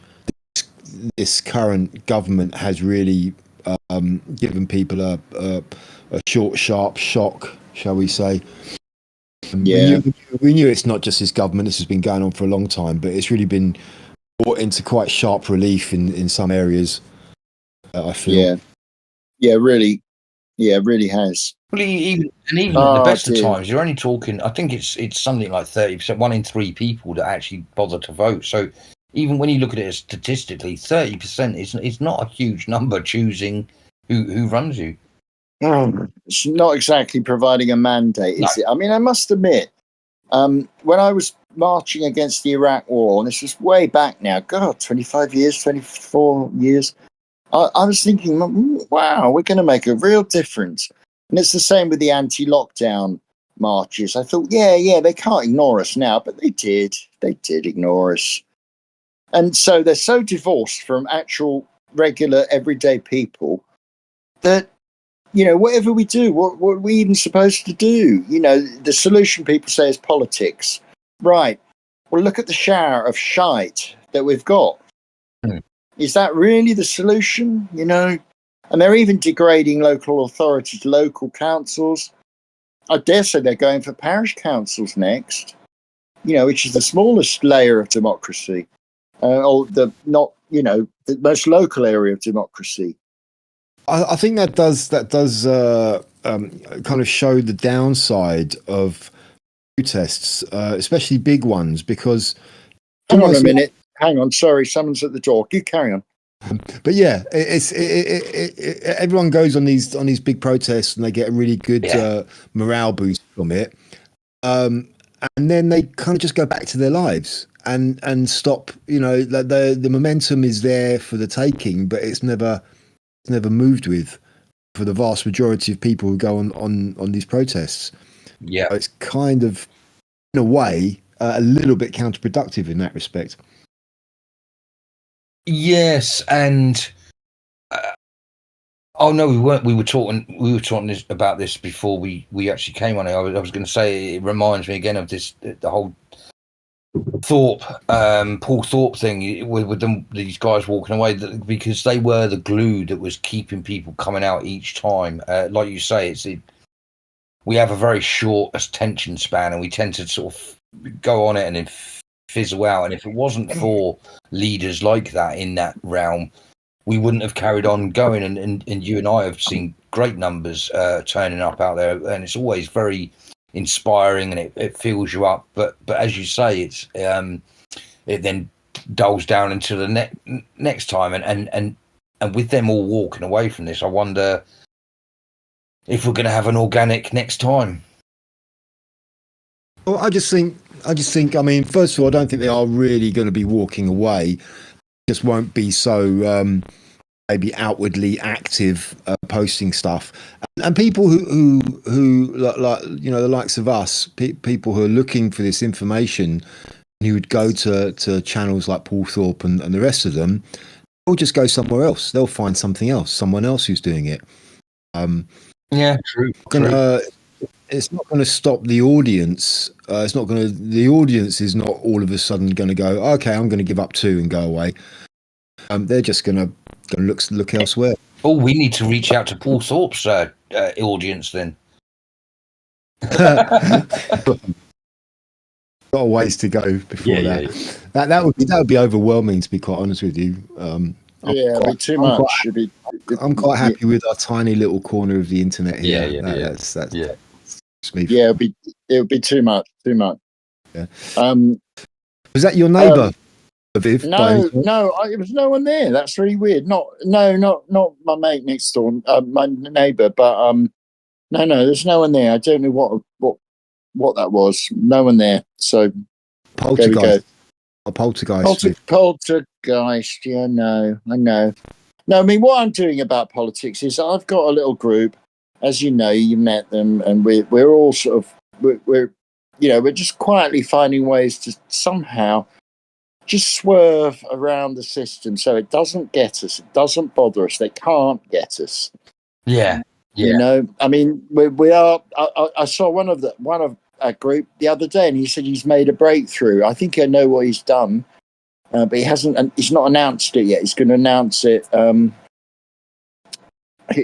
this current government has really given people a short, sharp shock, shall we say. We knew it's not just this government. This has been going on for a long time, but it's really been brought into quite sharp relief in some areas, I feel.
Yeah, really has.
Well, even at the best of times, you're only talking, I think it's something like 30%, 1 in 3 people that actually bother to vote. So even when you look at it statistically, 30% is not a huge number choosing who runs you.
It's not exactly providing a mandate, is it? I mean, I must admit, when I was marching against the Iraq War, and this was way back now, God, 25 years, 24 years, I was thinking, wow, we're going to make a real difference. And it's the same with the anti-lockdown marches. I thought, yeah, they can't ignore us now, but they did. They did ignore us. And so they're so divorced from actual, regular, everyday people that whatever we do, what are we even supposed to do? The solution people say is politics. Right. Well, look at the shower of shite that we've got. Is that really the solution? And they're even degrading local authorities, local councils. I dare say they're going for parish councils next, which is the smallest layer of democracy, or the most local area of democracy.
I think that does kind of show the downside of protests, especially big ones, because
hang on a minute. Hang on, sorry, someone's at the door. You carry on.
But yeah, everyone goes on these big protests and they get a really good morale boost from it, and then they kind of just go back to their lives and stop. The momentum is there for the taking, but it's never moved with for the vast majority of people who go on these protests.
Yeah,
so it's kind of, in a way, a little bit counterproductive in that respect.
Yes, and oh no, we weren't. We were talking about this before we actually came on. I was going to say it reminds me again of this, the whole Paul Thorpe thing with these guys walking away, because they were the glue that was keeping people coming out each time. Like you say, we have a very short attention span, and we tend to sort of go on it and then fizzle out. And if it wasn't for leaders like that in that realm, we wouldn't have carried on going. And you and I have seen great numbers turning up out there, and it's always very inspiring, and it fills you up. But as you say, it then dulls down until the next time. And with them all walking away from this, I wonder if we're going to have an organic next time.
Well, I just think. I mean, first of all, I don't think they are really going to be walking away. Just won't be so maybe outwardly active, posting stuff. And people who like the likes of us, people who are looking for this information, who would go to channels like Paul Thorpe and the rest of them, they'll just go somewhere else. They'll find something else, someone else who's doing it.
Yeah, true.
It's not going to stop the audience. The audience is not all of a sudden going to go, okay, I'm going to give up too and go away. They're just going to look elsewhere.
Oh, we need to reach out to Paul Thorpe's audience then.
Got a ways to go before that. Yeah. That would be overwhelming, to be quite honest with you.
It'd be too much.
I'm quite happy with our tiny little corner of the internet here. That's me.
Yeah, it would be too much.
Yeah. Was that your neighbour, Viv?
No, it was no one there. That's really weird. Not my mate next door, my neighbour, but no, there's no one there. I don't know what that was. No one there. So
poltergeist. A poltergeist.
Poltergeist. Yeah, no, I know. No, I mean, what I'm doing about politics is I've got a little group. As you know, you met them, and we're all sort of we're just quietly finding ways to somehow just swerve around the system so it doesn't get us, it doesn't bother us, they can't get us.
Yeah.
I mean, we are. I saw one of a group the other day, and he said he's made a breakthrough. I think I know what he's done, but he hasn't. He's not announced it yet. He's going to announce it.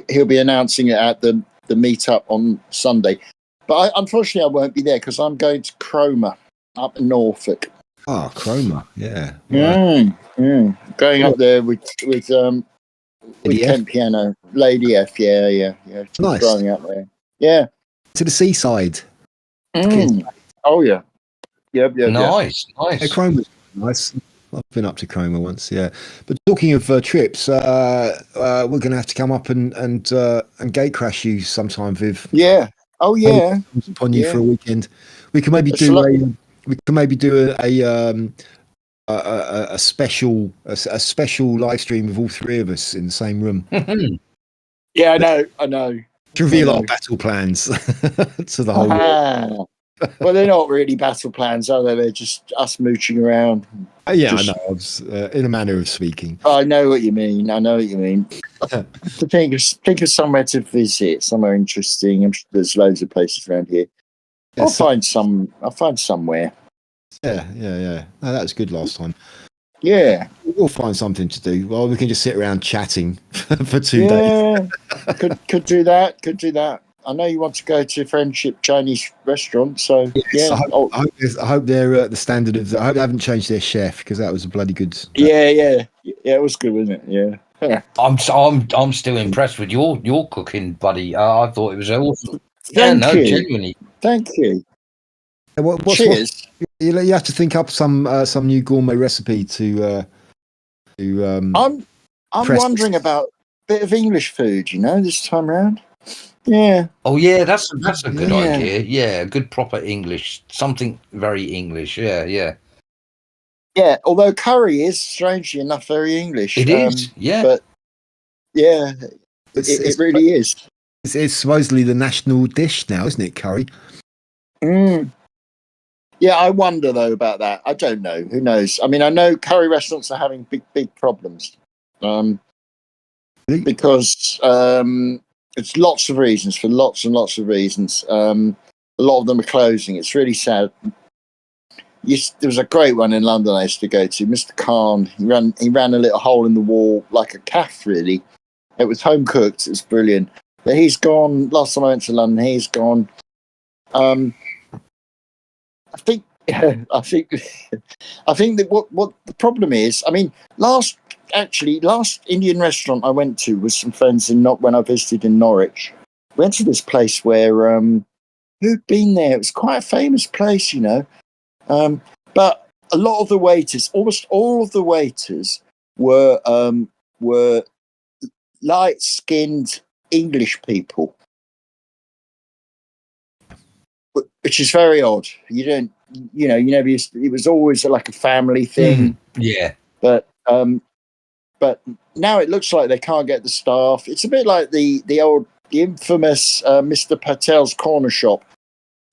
He'll be announcing it at the meetup on Sunday. But unfortunately, I won't be there because I'm going to Cromer up in Norfolk.
Oh, Cromer, yeah.
Going up there with Kent Piano, Lady F, yeah.
Nice.
Driving up there, yeah.
To the seaside.
Oh yeah.
Nice.
Yeah, Cromer's nice. I've been up to Cromer once, yeah. But talking of trips, we're going to have to come up and gate crash you sometime, Viv.
Yeah. Oh yeah.
Upon you for a weekend. We can maybe do a special live stream with all three of us in the same room.
Yeah, I know.
To reveal our battle plans to the whole world.
Well, they're not really battle plans, are they? They're just us mooching around.
Yeah, I know. I was, in a manner of speaking.
I know what you mean. To think of somewhere to visit, somewhere interesting. I'm sure there's loads of places around here. I'll find somewhere.
Yeah. No, that was good last time.
Yeah,
we'll find something to do. Well, we can just sit around chatting for 2 days.
Yeah, could do that. Could do that. I know you want to go to Friendship Chinese restaurant, so
Yes, I hope they're the standard of. I hope they haven't changed their chef, because that was a bloody good.
Yeah. It was good, wasn't it? Yeah.
I'm still impressed with your cooking, buddy. I thought it was awesome.
Thank you.
Genuinely.
Thank you.
Cheers. You have to think up some new gourmet recipe to.
I'm wondering about a bit of English food. This time round. Yeah.
Oh yeah, that's a good idea. Yeah, good proper English, something very English. Yeah.
Yeah, although curry is strangely enough very English.
It is. Yeah.
But yeah, it really is.
It's supposedly the national dish now, isn't it? Curry.
Yeah, I wonder though about that. I don't know. Who knows? I mean, I know curry restaurants are having big problems. Because it's lots of reasons, for lots and lots of reasons. A lot of them are closing. It's really sad. There was a great one in London I used to go to. Mr. Khan. He ran a little hole in the wall like a calf. Really, it was home cooked. It was brilliant. But he's gone. Last time I went to London, he's gone. I think that what the problem is. I mean, last Indian restaurant I went to with some friends when I visited in Norwich. Went to this place where who'd been there? It was quite a famous place, but a lot of the waiters, almost all of the waiters, were light-skinned English people, which is very odd. You don't, you never used to, it was always like a family thing.
Yeah.
But now it looks like they can't get the staff. It's a bit like the infamous Mr. Patel's corner shop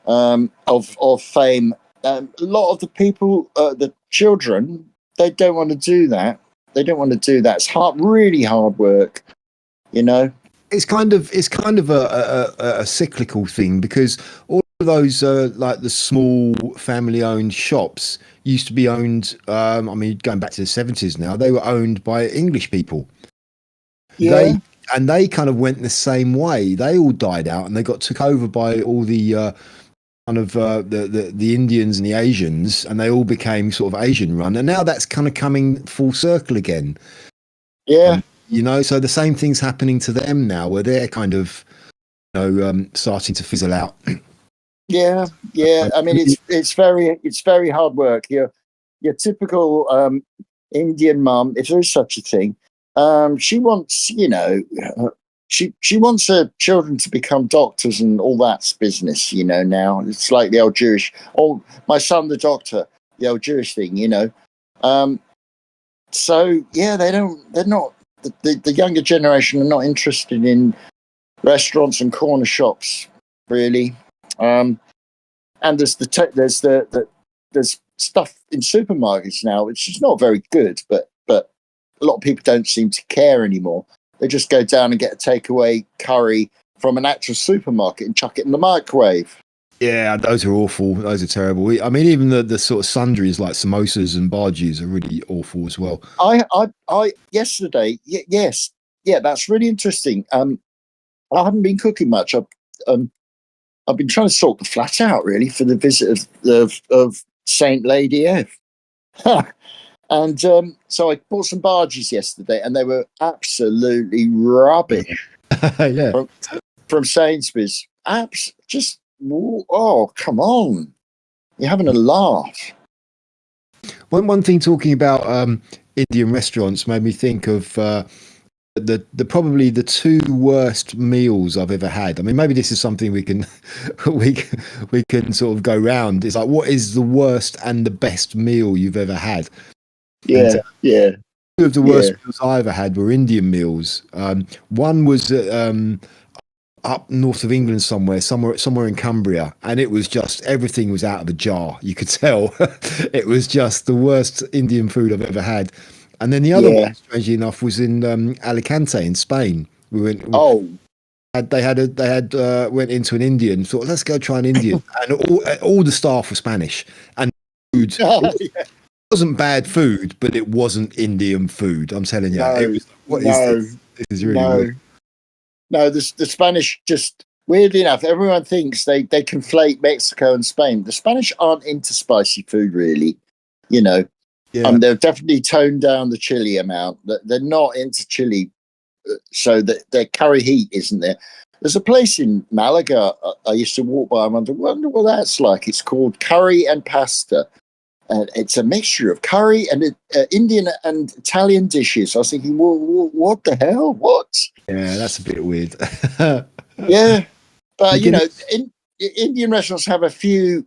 of fame. A lot of the people, the children, they don't want to do that. It's really hard work,
It's kind of a cyclical thing, because all of those like the small family-owned shops used to be owned. I mean, going back to the 70s now, they were owned by English people.
Yeah.
They kind of went the same way. They all died out, and they got took over by all the kind of the Indians and the Asians, and they all became sort of Asian run. And now that's kind of coming full circle again.
Yeah.
So the same thing's happening to them now, where they're kind of, starting to fizzle out. Yeah.
I mean, it's very hard work. Your typical Indian mum, if there is such a thing, she wants, she wants her children to become doctors and all that business. Now it's like the old Jewish. Oh, my son, the doctor, the old Jewish thing. So yeah, they're not. The younger generation are not interested in restaurants and corner shops, really. And there's there's stuff in supermarkets now, which is not very good, but a lot of people don't seem to care anymore. They just go down and get a takeaway curry from an actual supermarket and chuck it in the microwave.
Yeah, those are awful. Those are terrible. I mean, even the sort of sundries like samosas and bhajis are really awful as well.
I yesterday, yes, that's really interesting. I haven't been cooking much. I've been trying to sort the flat out really for the visit of Saint Lady F. And so I bought some bhajis yesterday, and they were absolutely rubbish.
Yeah,
from Sainsbury's. Just. Oh, come on. You're having a laugh.
One thing talking about Indian restaurants made me think of the probably the two worst meals I've ever had. I mean, maybe this is something we can we can sort of go round. It's like, what is the worst and the best meal you've ever had?
Yeah.
Two of the worst meals I ever had were Indian meals. One was up north of England somewhere in Cumbria, and it was just everything was out of a jar. You could tell it was just the worst Indian food I've ever had. And then the other one, strangely enough, was in Alicante in Spain. We went. They had went into an Indian. Thought, let's go try an Indian, and all the staff were Spanish, and food. It wasn't bad food, but it wasn't Indian food. I'm telling you, it was. What is this? This is really weird.
No, the Spanish, just weirdly enough, everyone thinks they conflate Mexico and Spain. The Spanish aren't into spicy food, really. You know, they've definitely toned down the chili amount. They're not into chili, so that their curry heat isn't there. There's a place in Malaga I used to walk by. I wonder what that's like. It's called Curry and Pasta. And it's a mixture of curry and Indian and Italian dishes. I was thinking, well, what the hell? What?
Yeah, that's a bit weird.
Yeah, but Indian restaurants have a few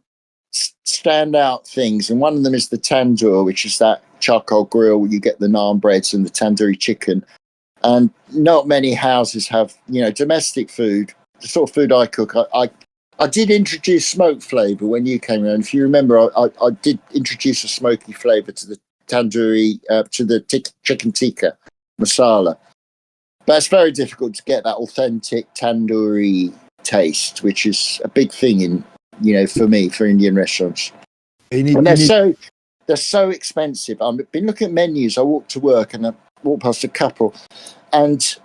standout things, and one of them is the tandoor, which is that charcoal grill where you get the naan breads and the tandoori chicken. And not many houses have, domestic food, the sort of food I cook. I did introduce smoke flavour when you came around. If you remember, I did introduce a smoky flavour to the tandoori, to the chicken tikka masala. But it's very difficult to get that authentic tandoori taste, which is a big thing for me, for Indian restaurants. And they're so expensive. I've been looking at menus. I walked to work and I walked past a couple, and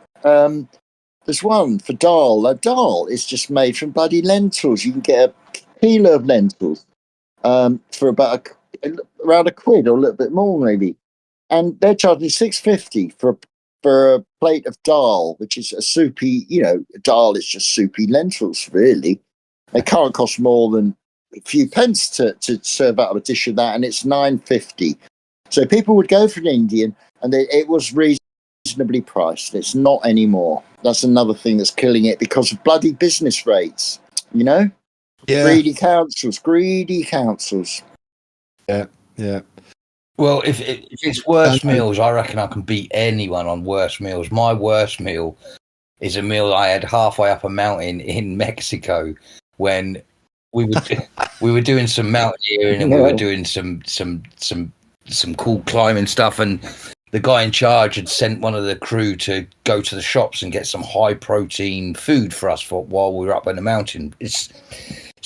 there's one for dal. A dal is just made from bloody lentils. You can get a kilo of lentils for about around £1 or a little bit more maybe, and they're charging £6.50 for a plate of dal, which is a soupy. Dal is just soupy lentils. Really, it can't cost more than a few pence to serve out a dish of that, and it's £9.50. So people would go for an Indian, and it was reasonably priced. It's not anymore. That's another thing that's killing it because of bloody business rates. Greedy councils.
Yeah.
Well, if it's worst meals, I reckon I can beat anyone on worst meals. My worst meal is a meal I had halfway up a mountain in Mexico when we were doing some mountaineering and we were doing some cool climbing stuff, and the guy in charge had sent one of the crew to go to the shops and get some high protein food for us while we were up on the mountain. It's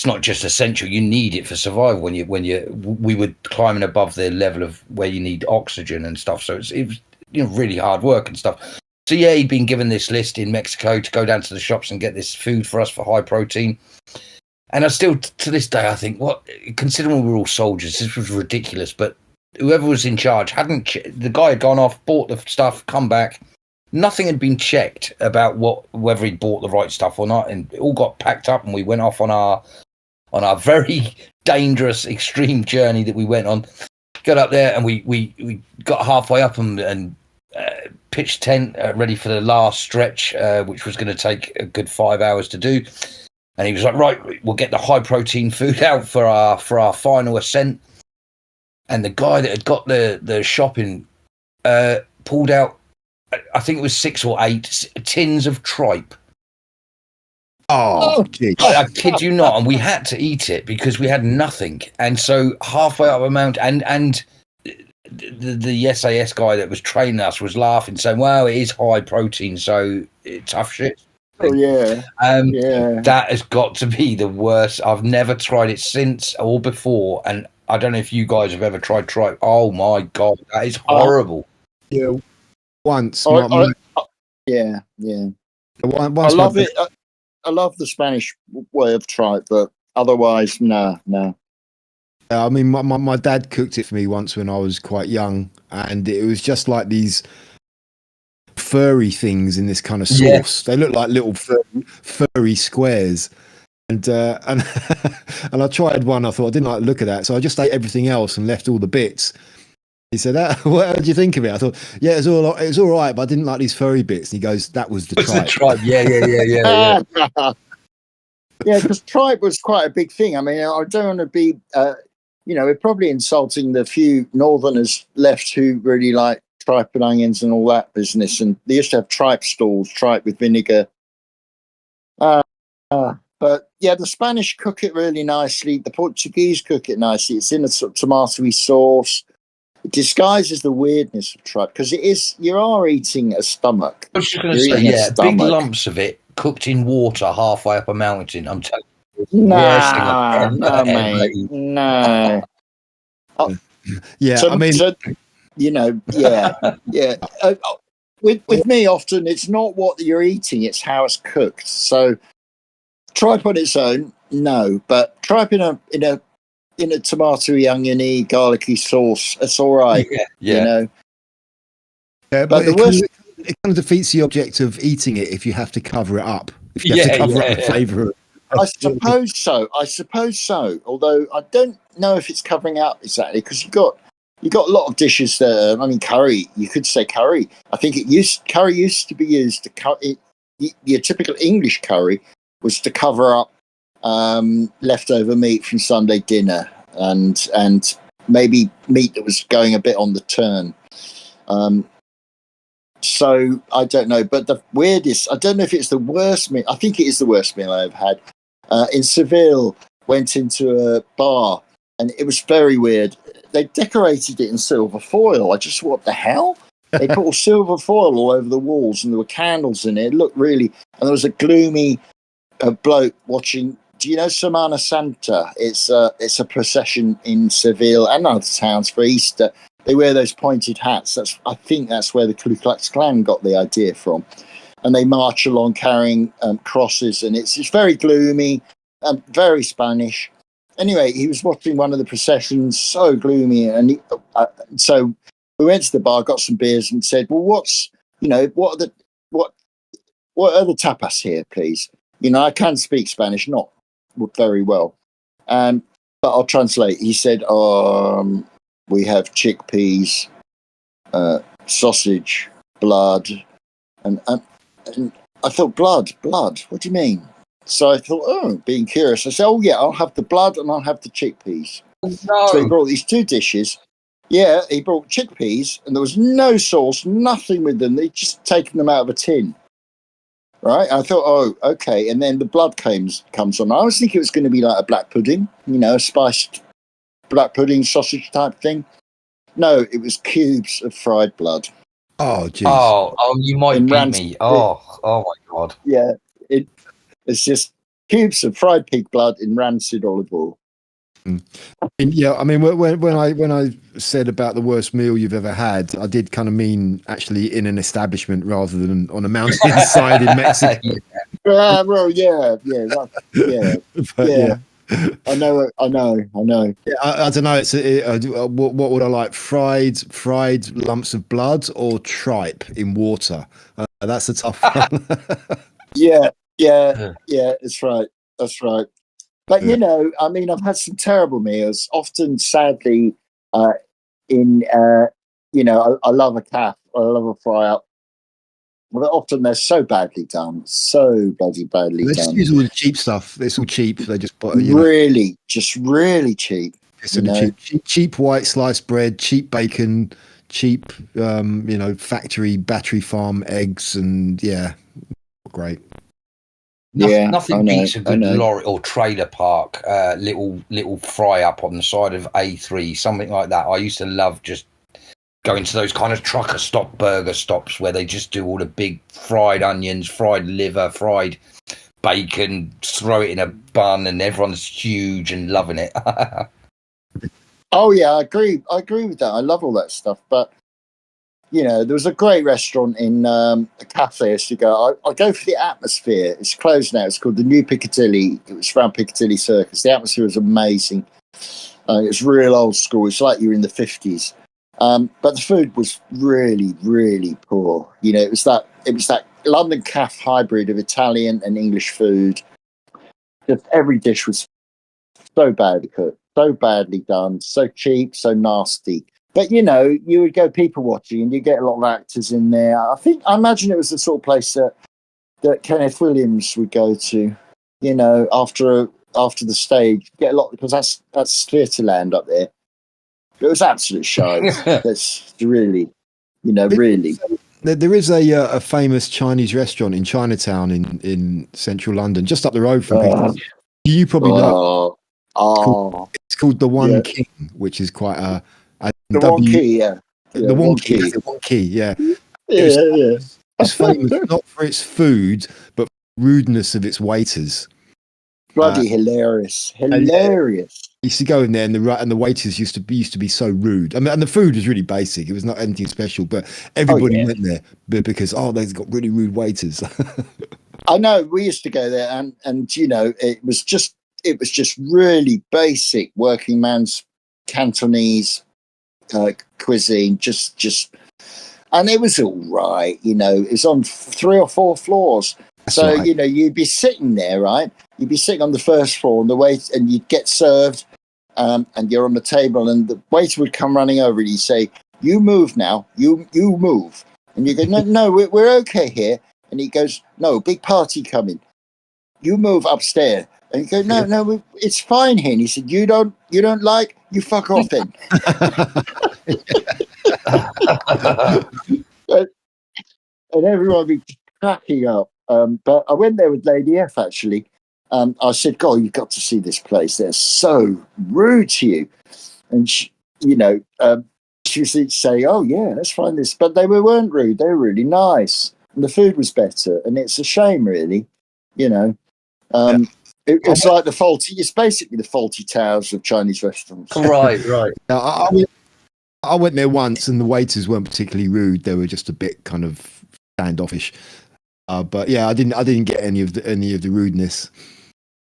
not just essential; you need it for survival we were climbing above the level of where you need oxygen and stuff. So it was really hard work and stuff. So yeah, he'd been given this list in Mexico to go down to the shops and get this food for us for high protein. And I still, to this day, I think, considering we were all soldiers, this was ridiculous. But whoever was in charge the guy had gone off, bought the stuff, come back. Nothing had been checked about whether he'd bought the right stuff or not, and it all got packed up, and we went off on our very dangerous, extreme journey that we went on. Got up there, and we got halfway up and pitched tent, ready for the last stretch, which was going to take a good 5 hours to do. And he was like, right, we'll get the high protein food out for our final ascent. And the guy that had got the shopping pulled out, I think it was 6 or 8 tins of tripe.
Oh, geez.
I kid you not. And we had to eat it because we had nothing. And so halfway up a mountain, and the SAS guy that was training us was laughing, saying, well, it is high protein, so tough shit.
Oh, yeah.
That has got to be the worst. I've never tried it since or before, and I don't know if you guys have ever tried tripe. Oh my God, that is horrible.
Yeah, once.
Yeah.
Once
I love it. I love the Spanish way of tripe, but otherwise, no.
I mean, my dad cooked it for me once when I was quite young, and it was just like these furry things in this kind of sauce. They look like little furry squares. And and I tried one. I thought I didn't like the look of that, so I just ate everything else and left all the bits. He said, "What did you think of it?" I thought, "Yeah, it was all right, but I didn't like these furry bits." And he goes, "That was the tripe."
Yeah.
Yeah, because tripe was quite a big thing. I mean, I don't want to be, we're probably insulting the few Northerners left who really like tripe and onions and all that business. And they used to have tripe stalls, tripe with vinegar. But yeah, the Spanish cook it really nicely. The Portuguese cook it nicely. It's in a sort of tomatoey sauce. It disguises the weirdness of tripe because you are eating a stomach.
I was just going to say, big lumps of it cooked in water halfway up a mountain. I'm telling you.
No, mate. No.
Yeah,
so,
I mean,
so, yeah. With me, often it's not what you're eating; it's how it's cooked. So, tripe on its own, no, but tripe in a tomatoey, oniony, garlicky sauce, it's all right.
Yeah, but the worst. It kind of defeats the object of eating it if you have to cover it up. If you have to cover up the flavour.
I suppose so. Although I don't know if it's covering out exactly because you got a lot of dishes there. I mean, curry. You could say curry. I think curry used to be used to your typical English curry was to cover up leftover meat from Sunday dinner and maybe meat that was going a bit on the turn. So I don't know, but the weirdest, I don't know if it's the worst meal. I think it is the worst meal I've had. In Seville, went into a bar and it was very weird. They decorated it in silver foil. What the hell? They put all silver foil all over the walls and there were candles in it. It looked really, and there was a gloomy bloke watching. Do you know Semana Santa? It's a procession in Seville and other towns for Easter. They wear those pointed hats. I think that's where the Ku Klux Klan got the idea from. And they march along carrying crosses, and it's very gloomy, very Spanish. Anyway, he was watching one of the processions, so gloomy, and so we went to the bar, got some beers, and said, "Well, what are the tapas here, please?" I can speak Spanish, not very well, but I'll translate. He said, "We have chickpeas, sausage, blood, and I thought, blood. What do you mean?" So I thought, being curious, I said, "Oh yeah, I'll have the blood and I'll have the chickpeas."
No.
So he brought these two dishes. Yeah, he brought chickpeas, and there was no sauce, nothing with them. They'd just taken them out of a tin. Right? I thought, oh, okay. And then the blood comes on. I was thinking it was going to be like a black pudding, a spiced black pudding sausage type thing. No, it was cubes of fried blood.
Oh, jeez.
Oh, you might beat me. Oh my God.
Yeah, it's just cubes of fried pig blood in rancid olive oil.
Yeah, I mean, when I said about the worst meal you've ever had, I did kind of mean actually in an establishment rather than on a mountainside in Mexico.
Well, yeah.
But, yeah.
I know.
Yeah, I don't know. What would I like? Fried lumps of blood or tripe in water? That's a tough one.
Yeah. That's right. But I mean, I've had some terrible meals. Often, sadly, I love a calf. I love a fry up. Well, often they're so badly done, so bloody badly
They
done.
just use all the cheap stuff. It's all cheap. They just
really cheap.
Cheap white sliced bread, cheap bacon, cheap factory battery farm eggs, and great.
Nothing beats a good lorry or trailer park little fry up on the side of A3, something like that. I used to love just going to those kind of trucker stop burger stops where they just do all the big fried onions, fried liver, fried bacon, throw it in a bun, and everyone's huge and loving it.
Oh yeah, I agree with that. I love all that stuff, but there was a great restaurant in a cafe I used to go. I go for the atmosphere. It's closed now. It's called the New Piccadilly. It was around Piccadilly Circus. The atmosphere was amazing. It's real old school. It's like you're in the 50s. But the food was really, really poor. It was that London cafe hybrid of Italian and English food. Just every dish was so badly cooked, so badly done, so cheap, so nasty. But you would go people watching, and you get a lot of actors in there. I imagine it was the sort of place that Kenneth Williams would go to. After the stage, get a lot because that's Theatreland up there. It was absolute shite. That's really, really.
There is a famous Chinese restaurant in Chinatown in central London, just up the road from here. You probably know. It's called the One King, which is quite
the One Key,
the One Key, the One Key, yeah. It's famous not for its food, but rudeness of its waiters.
Bloody hilarious.
I used to go in there, and the waiters used to be so rude. I mean, and the food was really basic; it was not anything special. But everybody went there because they've got really rude waiters.
I know. We used to go there, and you know, it was just really basic working man's Cantonese cuisine. Just, and it was all right. You know, it's on 3 or 4 floors. That's so right. You know, you'd be sitting there, right? You'd be sitting on the first floor, and you'd get served, and you're on the table, and the waiter would come running over, and he'd say, "You move now, you move," and you go, "No, we're okay here," and he goes, "No, big party coming, you move upstairs," and you go, "No, it's fine here," and he said, "You don't like, you fuck off then." And everyone would be cracking up. But I went there with Lady F, actually. I said, "God, you've got to see this place. They're so rude to you." And she, you know, she would say, "Oh yeah, let's find this." But they weren't rude. They were really nice, and the food was better. And it's a shame, really. You know, it's like it's basically the faulty towers of Chinese restaurants.
Right.
I went there once, and the waiters weren't particularly rude. They were just a bit kind of standoffish. But yeah, I didn't get any of the rudeness.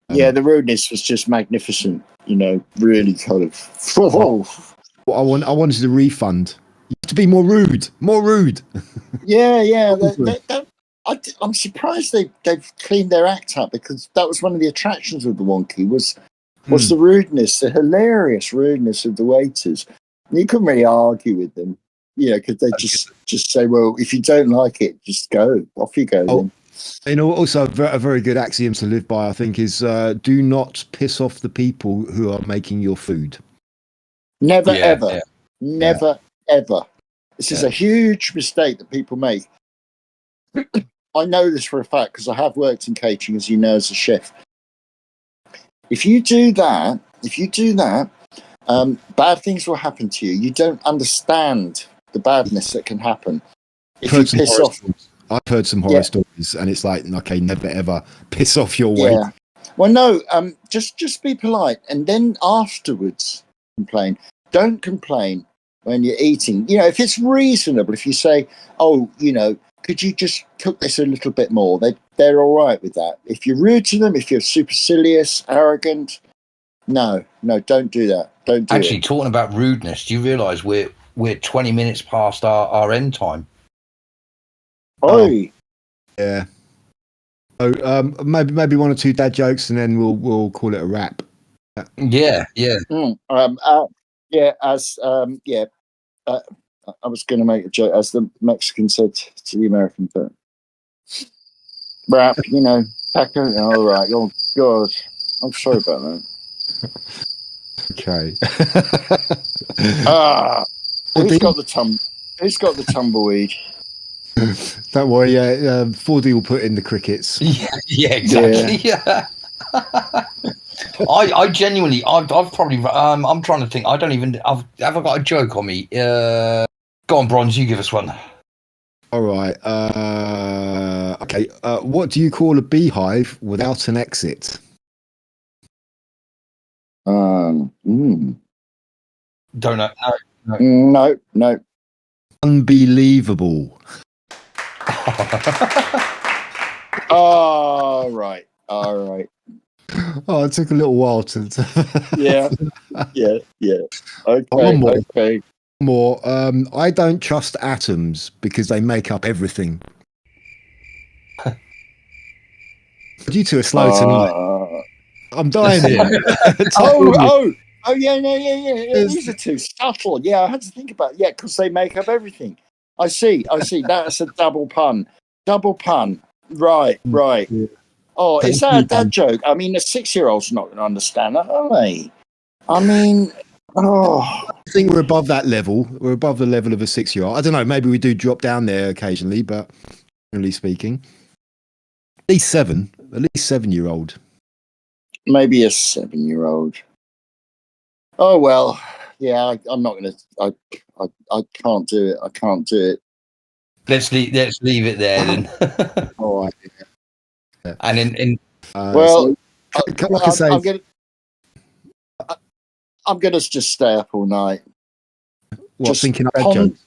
Yeah, the rudeness was just magnificent. You know, really kind of.
I wanted a refund. You have to be more rude.
Yeah. I'm surprised they've cleaned their act up, because that was one of the attractions of the Wonky was the rudeness, the hilarious rudeness of the waiters. And you couldn't really argue with them, you know, because they just say, "Well, if you don't like it, just go. Off you go." Then.
You know, also a very good axiom to live by, I think, is do not piss off the people who are making your food.
Never, ever. This is a huge mistake that people make. I know this for a fact because I have worked in catering, as you know, as a chef. If you do that, bad things will happen to you. You don't understand the badness that can happen if you piss off.
I've heard some horror stories, and it's like, okay, never ever piss off your way.
Yeah. Well, no, just be polite, and then afterwards complain. Don't complain when you're eating. You know, if it's reasonable, if you say, "Oh, you know, could you just cook this a little bit more?" They're all right with that. If you're rude to them, if you're supercilious, arrogant, no, don't do that. Don't do
Actually, talking about rudeness, do you realise we're 20 minutes past our end time?
Oh,
yeah. So maybe 1 or 2 dad jokes, and then we'll call it a wrap.
Yeah.
I was going to make a joke, as the Mexican said to the American, but wrap, you know, Paco. All right, oh God, I'm sorry about that.
Okay.
Who's got the tumbleweed?
Don't worry, 4D will put in the crickets.
Yeah, exactly. Yeah. I genuinely, I've probably, I'm trying to think. I don't even, have I got a joke on me? Go on, Bronze, you give us one.
All right. Okay. What do you call a beehive without an exit?
Don't know. No.
Unbelievable.
All right. Oh,
it took a little while to.
Yeah. Okay.
More. I don't trust atoms because they make up everything. You two are slow tonight. I'm dying here.
Oh, yeah. These are too subtle. Yeah, I had to think about it. Yeah, because they make up everything. I see. That's a double pun. Right.
Yeah.
Oh, is that a dad joke? I mean, a 6-year-old's not going to understand that, are they? I mean,
think we're above that level. We're above the level of a 6-year-old. I don't know. Maybe we do drop down there occasionally, but generally speaking, at least 7-year-old.
Maybe a 7-year-old. Oh well, yeah. I'm not gonna. I can't do it. I can't do it.
Let's leave it there then.
All right.
Yeah. And
well,
like I say,
I'm gonna just stay up all night.
Just thinking about jokes.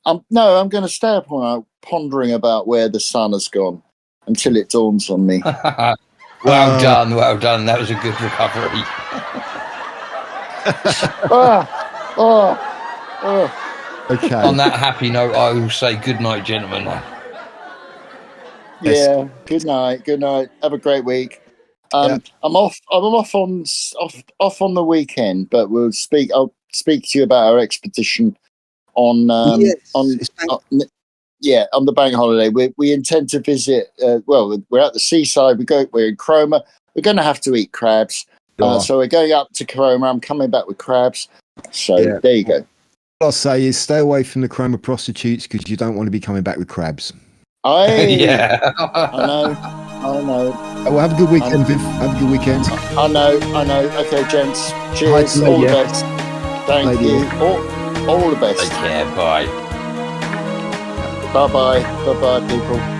I'm gonna stay up all night pondering about where the sun has gone until it dawns on me.
Well done. That was a good recovery.
Okay.
On that happy note, I will say good night, gentlemen.
Yeah. Good night. Good night. Have a great week. I'm off on the weekend, but I'll speak to you about our expedition on the bank holiday. We intend to visit. We're at the seaside. We're in Cromer. We're going to have to eat crabs. So we're going up to Cromer. I'm coming back with crabs. So there you go.
What I'll say is stay away from the Cromer prostitutes because you don't want to be coming back with crabs.
Yeah.
I know.
Well, have a good weekend, Viv. Have a good weekend.
I know. Okay, gents. Cheers. All the best. Thank you. All the best.
Take care. Bye.
Bye-bye. Bye-bye, people.